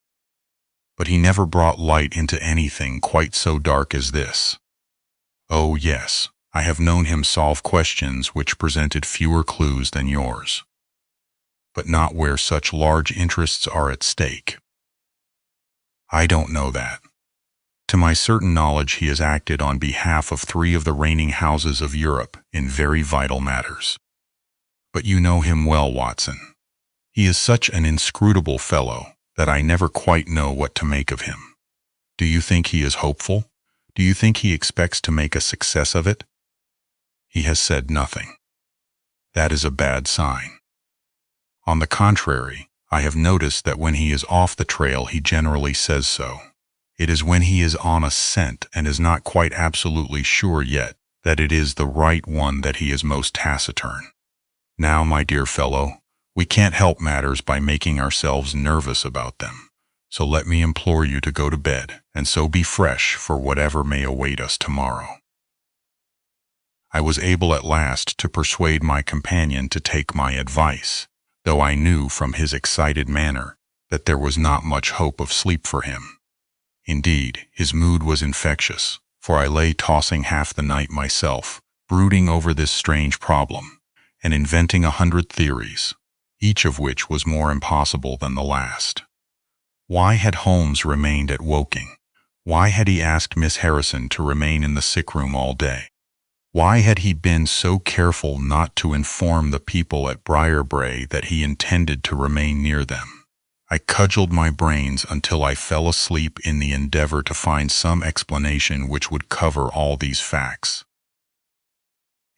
but he never brought light into anything quite so dark as this. Oh yes, I have known him solve questions which presented fewer clues than yours, but not where such large interests are at stake. I don't know that. To my certain knowledge, he has acted on behalf of 3 of the reigning houses of Europe in very vital matters. But you know him well, Watson. He is such an inscrutable fellow that I never quite know what to make of him. Do you think he is hopeful? Do you think he expects to make a success of it? He has said nothing. That is a bad sign. On the contrary, I have noticed that when he is off the trail he generally says so. It is when he is on a scent and is not quite absolutely sure yet that it is the right one that he is most taciturn. Now, my dear fellow, we can't help matters by making ourselves nervous about them. So let me implore you to go to bed, and so be fresh for whatever may await us tomorrow. I was able at last to persuade my companion to take my advice, though I knew from his excited manner that there was not much hope of sleep for him. Indeed, his mood was infectious, for I lay tossing half the night myself, brooding over this strange problem, and inventing 100 theories, each of which was more impossible than the last. Why had Holmes remained at Woking? Why had he asked Miss Harrison to remain in the sick room all day? Why had he been so careful not to inform the people at Briarbrae that he intended to remain near them? I cudgeled my brains until I fell asleep in the endeavor to find some explanation which would cover all these facts.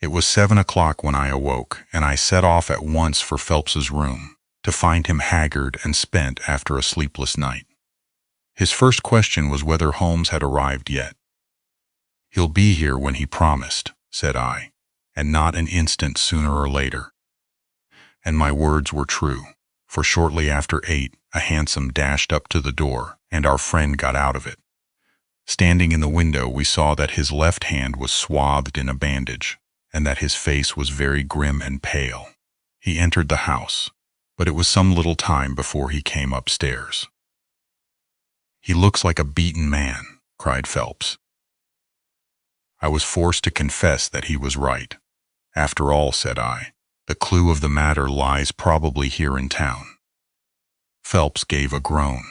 It was 7 o'clock when I awoke, and I set off at once for Phelps's room, to find him haggard and spent after a sleepless night. His first question was whether Holmes had arrived yet. He'll be here when he promised, said I, and not an instant sooner or later. And my words were true, for shortly after 8 a hansom dashed up to the door, and our friend got out of it. Standing in the window, we saw that his left hand was swathed in a bandage, and that his face was very grim and pale. He entered the house, but it was some little time before he came upstairs. He looks like a beaten man, cried Phelps. I was forced to confess that he was right. After all, said I, the clue of the matter lies probably here in town. Phelps gave a groan.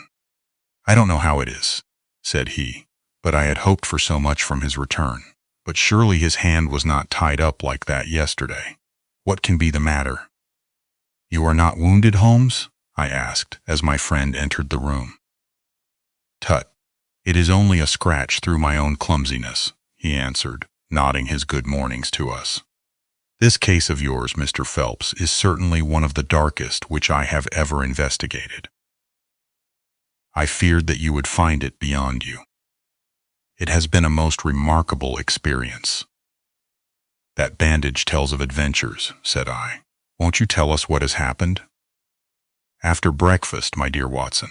I don't know how it is, said he, but I had hoped for so much from his return. But surely his hand was not tied up like that yesterday. What can be the matter? You are not wounded, Holmes? I asked as my friend entered the room. Tut, it is only a scratch through my own clumsiness, he answered, nodding his good mornings to us. This case of yours, Mr. Phelps, is certainly one of the darkest which I have ever investigated. I feared that you would find it beyond you. It has been a most remarkable experience. That bandage tells of adventures, said I. Won't you tell us what has happened? After breakfast, my dear Watson.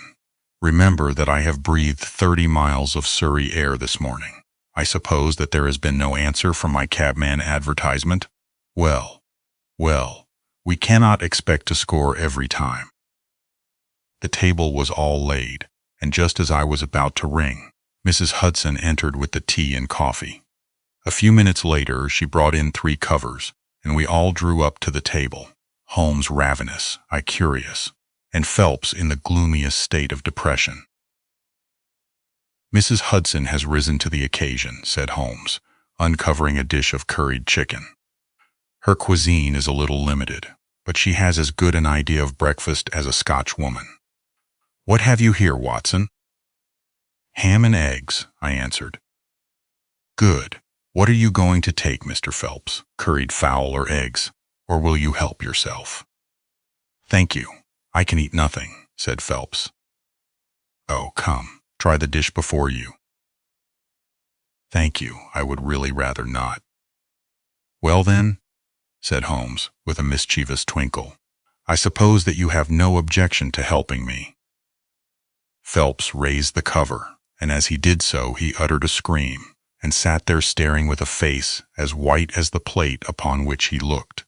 Remember that I have breathed 30 miles of Surrey air this morning. I suppose that there has been no answer from my cabman advertisement? Well, we cannot expect to score every time. The table was all laid, and just as I was about to ring, Mrs. Hudson entered with the tea and coffee. A few minutes later, she brought in 3 covers, and we all drew up to the table, Holmes ravenous, I curious, and Phelps in the gloomiest state of depression. Mrs. Hudson has risen to the occasion, said Holmes, uncovering a dish of curried chicken. Her cuisine is a little limited, but she has as good an idea of breakfast as a Scotch woman. What have you here, Watson? Ham and eggs, I answered. Good. What are you going to take, Mr. Phelps? Curried fowl or eggs, or will you help yourself? Thank you. I can eat nothing, said Phelps. Oh, come, try the dish before you. Thank you, I would really rather not. Well then, said Holmes, with a mischievous twinkle, I suppose that you have no objection to helping me. Phelps raised the cover, and as he did so he uttered a scream, and sat there staring with a face as white as the plate upon which he looked.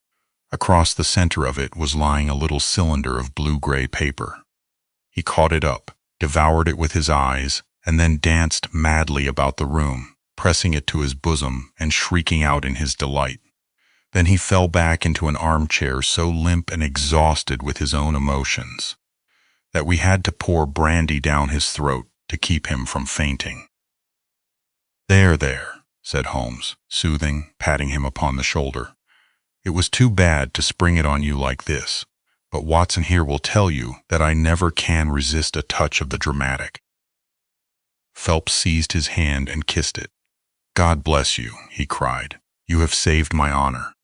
Across the center of it was lying a little cylinder of blue-gray paper. He caught it up, devoured it with his eyes, and then danced madly about the room, pressing it to his bosom and shrieking out in his delight. Then he fell back into an armchair so limp and exhausted with his own emotions that we had to pour brandy down his throat to keep him from fainting. There, said Holmes, soothing, patting him upon the shoulder. It was too bad to spring it on you like this, but Watson here will tell you that I never can resist a touch of the dramatic. Phelps seized his hand and kissed it. God bless you, he cried. You have saved my honor.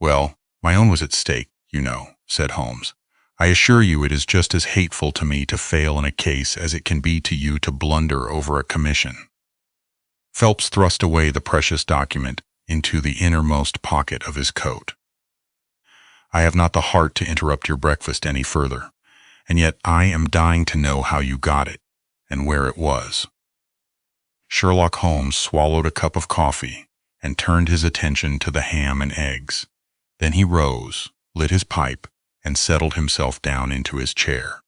Well, my own was at stake, you know, said Holmes. I assure you it is just as hateful to me to fail in a case as it can be to you to blunder over a commission. Phelps thrust away the precious document into the innermost pocket of his coat. I have not the heart to interrupt your breakfast any further, and yet I am dying to know how you got it, and where it was. Sherlock Holmes swallowed a cup of coffee and turned his attention to the ham and eggs. Then he rose, lit his pipe, and settled himself down into his chair.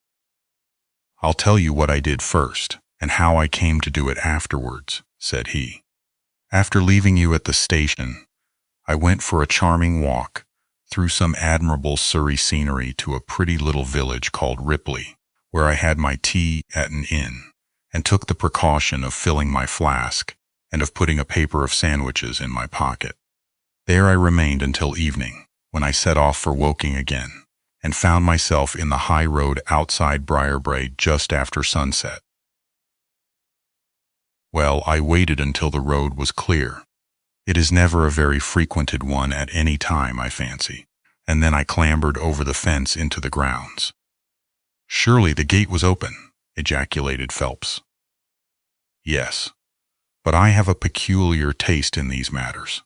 I'll tell you what I did first, and how I came to do it afterwards, said he. After leaving you at the station, I went for a charming walk through some admirable Surrey scenery to a pretty little village called Ripley, where I had my tea at an inn, and took the precaution of filling my flask and of putting a paper of sandwiches in my pocket. There I remained until evening, when I set off for Woking again, and found myself in the high road outside Briarbrae just after sunset. Well, I waited until the road was clear. It is never a very frequented one at any time, I fancy, and then I clambered over the fence into the grounds. Surely the gate was open, ejaculated Phelps. Yes, but I have a peculiar taste in these matters.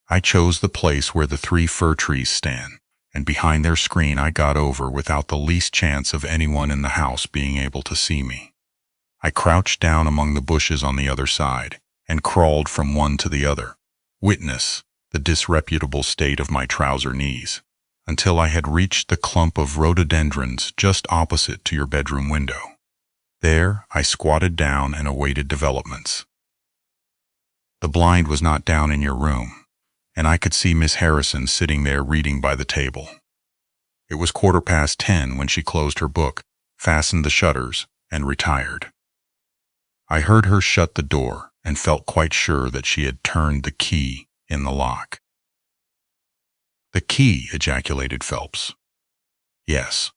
I chose the place where the 3 fir trees stand, and behind their screen I got over without the least chance of anyone in the house being able to see me. I crouched down among the bushes on the other side, and crawled from one to the other, witness the disreputable state of my trouser knees, until I had reached the clump of rhododendrons just opposite to your bedroom window. There I squatted down and awaited developments. The blind was not down in your room, and I could see Miss Harrison sitting there reading by the table. It was 10:15 when she closed her book, fastened the shutters, and retired. I heard her shut the door and felt quite sure that she had turned the key in the lock. "The key," ejaculated Phelps. "Yes.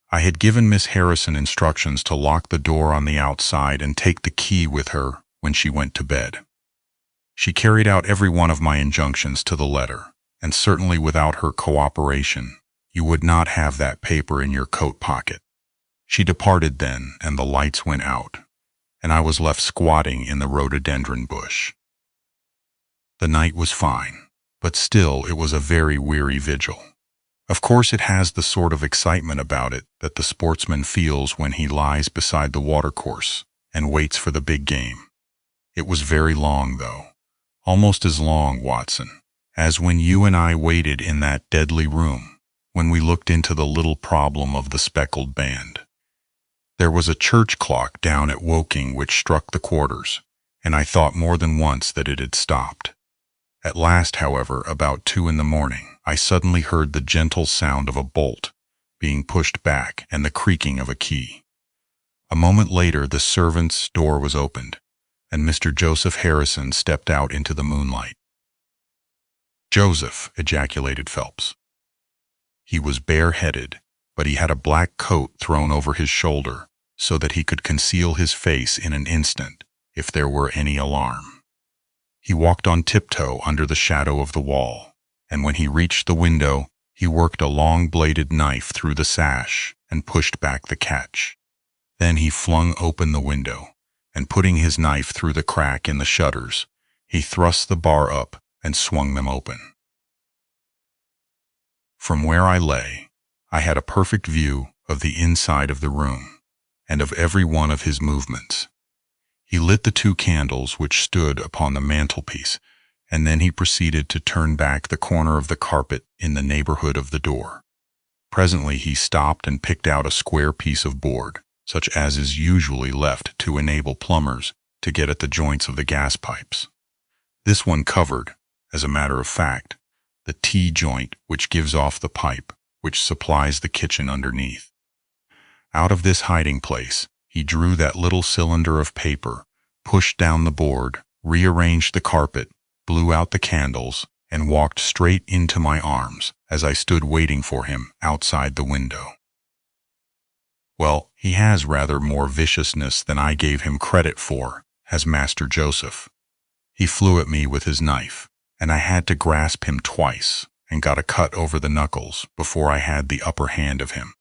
I had given Miss Harrison instructions to lock the door on the outside and take the key with her when she went to bed. She carried out every one of my injunctions to the letter, and certainly without her cooperation, you would not have that paper in your coat pocket. She departed then, and the lights went out, and I was left squatting in the rhododendron bush. The night was fine, but still it was a very weary vigil. Of course it has the sort of excitement about it that the sportsman feels when he lies beside the watercourse and waits for the big game. It was very long, though, almost as long, Watson, as when you and I waited in that deadly room, when we looked into the little problem of the speckled band. There was a church clock down at Woking which struck the quarters, and I thought more than once that it had stopped. At last, however, about 2 in the morning, I suddenly heard the gentle sound of a bolt being pushed back and the creaking of a key. A moment later, the servant's door was opened, and Mr. Joseph Harrison stepped out into the moonlight. "Joseph!" ejaculated Phelps. He was bareheaded, but he had a black coat thrown over his shoulder so that he could conceal his face in an instant if there were any alarm. He walked on tiptoe under the shadow of the wall, and when he reached the window, he worked a long-bladed knife through the sash and pushed back the catch. Then he flung open the window, and putting his knife through the crack in the shutters, he thrust the bar up and swung them open. From where I lay, I had a perfect view of the inside of the room, and of every one of his movements. He lit the 2 candles which stood upon the mantelpiece, and then he proceeded to turn back the corner of the carpet in the neighborhood of the door. Presently he stopped and picked out a square piece of board, such as is usually left to enable plumbers to get at the joints of the gas pipes. This one covered, as a matter of fact, the T-joint which gives off the pipe which supplies the kitchen underneath. Out of this hiding place, he drew that little cylinder of paper, pushed down the board, rearranged the carpet, blew out the candles, and walked straight into my arms as I stood waiting for him outside the window. "Well, he has rather more viciousness than I gave him credit for, has Master Joseph. He flew at me with his knife, and I had to grasp him twice, and got a cut over the knuckles before I had the upper hand of him.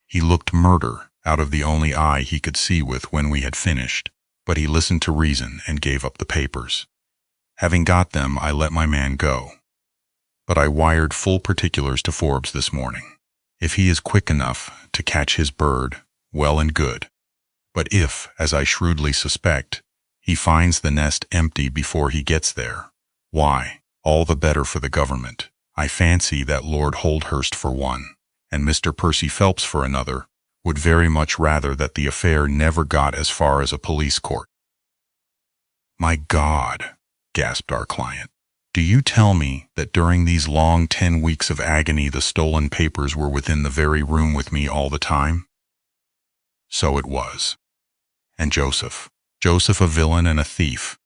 He looked murder out of the only eye he could see with when we had finished, but he listened to reason and gave up the papers. Having got them, I let my man go. But I wired full particulars to Forbes this morning. If he is quick enough to catch his bird, well and good. But if, as I shrewdly suspect, he finds the nest empty before he gets there, why, all the better for the government. I fancy that Lord Holdhurst for one, and Mr. Percy Phelps for another, would very much rather that the affair never got as far as a police court." "My God," gasped our client, "do you tell me that during these long 10 weeks of agony the stolen papers were within the very room with me all the time?" "So it was." "And Joseph a villain and a thief?"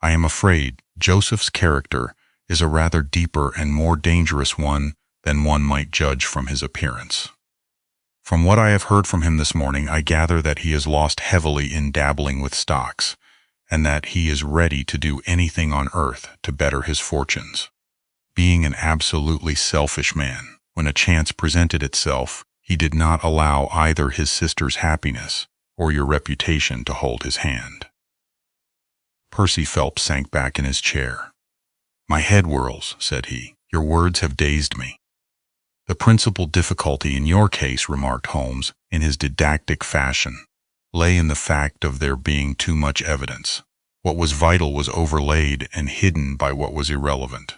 I am afraid Joseph's character is a rather deeper and more dangerous one than one might judge from his appearance. From what I have heard from him this morning, I gather that he has lost heavily in dabbling with stocks, and that he is ready to do anything on earth to better his fortunes. Being an absolutely selfish man, when a chance presented itself, he did not allow either his sister's happiness or your reputation to hold his hand." Percy Phelps sank back in his chair. "My head whirls," said he. "Your words have dazed me." "The principal difficulty in your case," remarked Holmes, in his didactic fashion, "lay in the fact of there being too much evidence. What was vital was overlaid and hidden by what was irrelevant.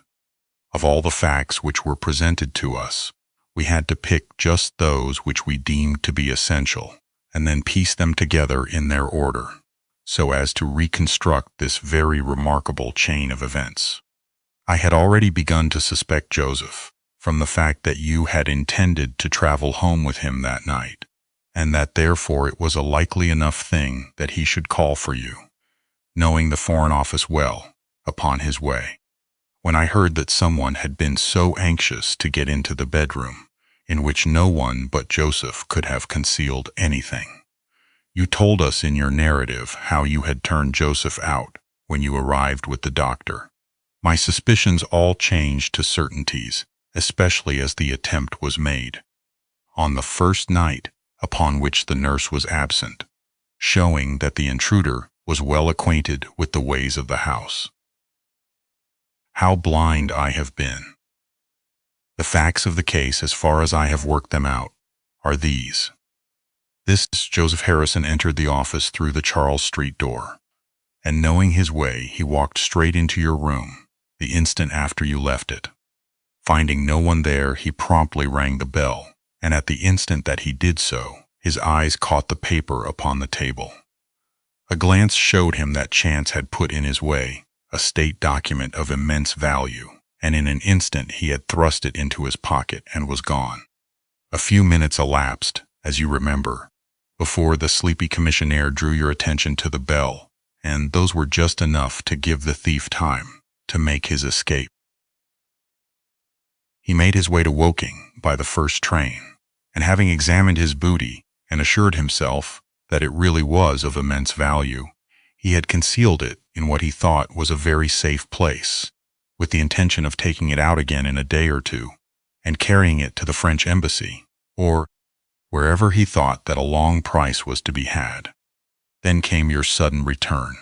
Of all the facts which were presented to us, we had to pick just those which we deemed to be essential, and then piece them together in their order, so as to reconstruct this very remarkable chain of events. I had already begun to suspect Joseph, from the fact that you had intended to travel home with him that night, and that therefore it was a likely enough thing that he should call for you, knowing the Foreign Office well, upon his way. When I heard that someone had been so anxious to get into the bedroom, in which no one but Joseph could have concealed anything. You told us in your narrative how you had turned Joseph out when you arrived with the doctor. My suspicions all changed to certainties, especially as the attempt was made. On the first night, upon which the nurse was absent, showing that the intruder was well acquainted with the ways of the house. How blind I have been! The facts of the case, as far as I have worked them out, are these. This Joseph Harrison entered the office through the Charles Street door, and knowing his way, he walked straight into your room the instant after you left it. Finding no one there, he promptly rang the bell, and at the instant that he did so, his eyes caught the paper upon the table. A glance showed him that chance had put in his way a state document of immense value, and in an instant he had thrust it into his pocket and was gone. A few minutes elapsed, as you remember, before the sleepy commissionaire drew your attention to the bell, and those were just enough to give the thief time to make his escape. He made his way to Woking by the first train, and having examined his booty and assured himself that it really was of immense value, he had concealed it in what he thought was a very safe place, with the intention of taking it out again in a day or two and carrying it to the French embassy, or wherever he thought that a long price was to be had. Then came your sudden return.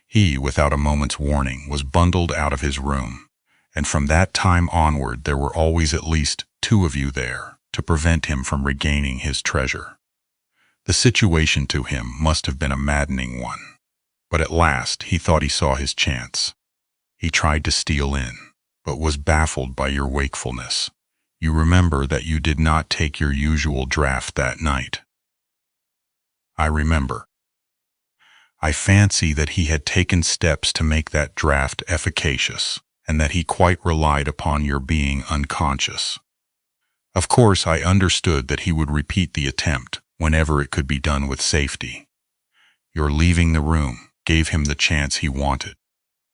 He, without a moment's warning, was bundled out of his room, and from that time onward there were always at least two of you there to prevent him from regaining his treasure. The situation to him must have been a maddening one, but at last he thought he saw his chance. He tried to steal in, but was baffled by your wakefulness. You remember that you did not take your usual draught that night. I remember. I fancy that he had taken steps to make that draught efficacious, and that he quite relied upon your being unconscious. Of course, I understood that he would repeat the attempt whenever it could be done with safety. Your leaving the room gave him the chance he wanted.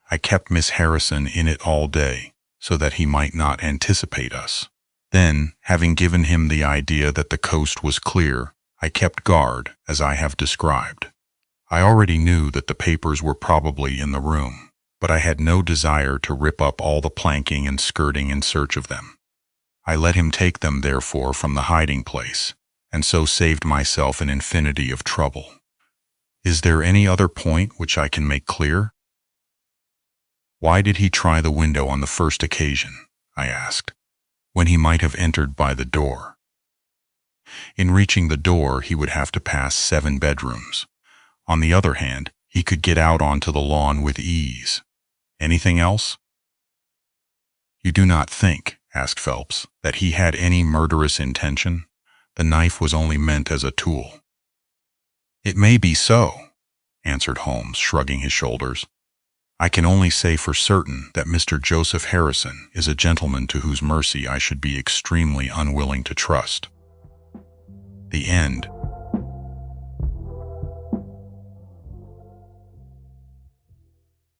I kept Miss Harrison in it all day, so that he might not anticipate us. Then, having given him the idea that the coast was clear, I kept guard, as I have described. I already knew that the papers were probably in the room, but I had no desire to rip up all the planking and skirting in search of them. I let him take them, therefore, from the hiding place, and so saved myself an infinity of trouble. Is there any other point which I can make clear? Why did he try the window on the first occasion, I asked, when he might have entered by the door? In reaching the door, he would have to pass 7 bedrooms. On the other hand, he could get out onto the lawn with ease. Anything else? You do not think, asked Phelps, that he had any murderous intention? The knife was only meant as a tool. It may be so, answered Holmes, shrugging his shoulders. I can only say for certain that Mr. Joseph Harrison is a gentleman to whose mercy I should be extremely unwilling to trust. The end.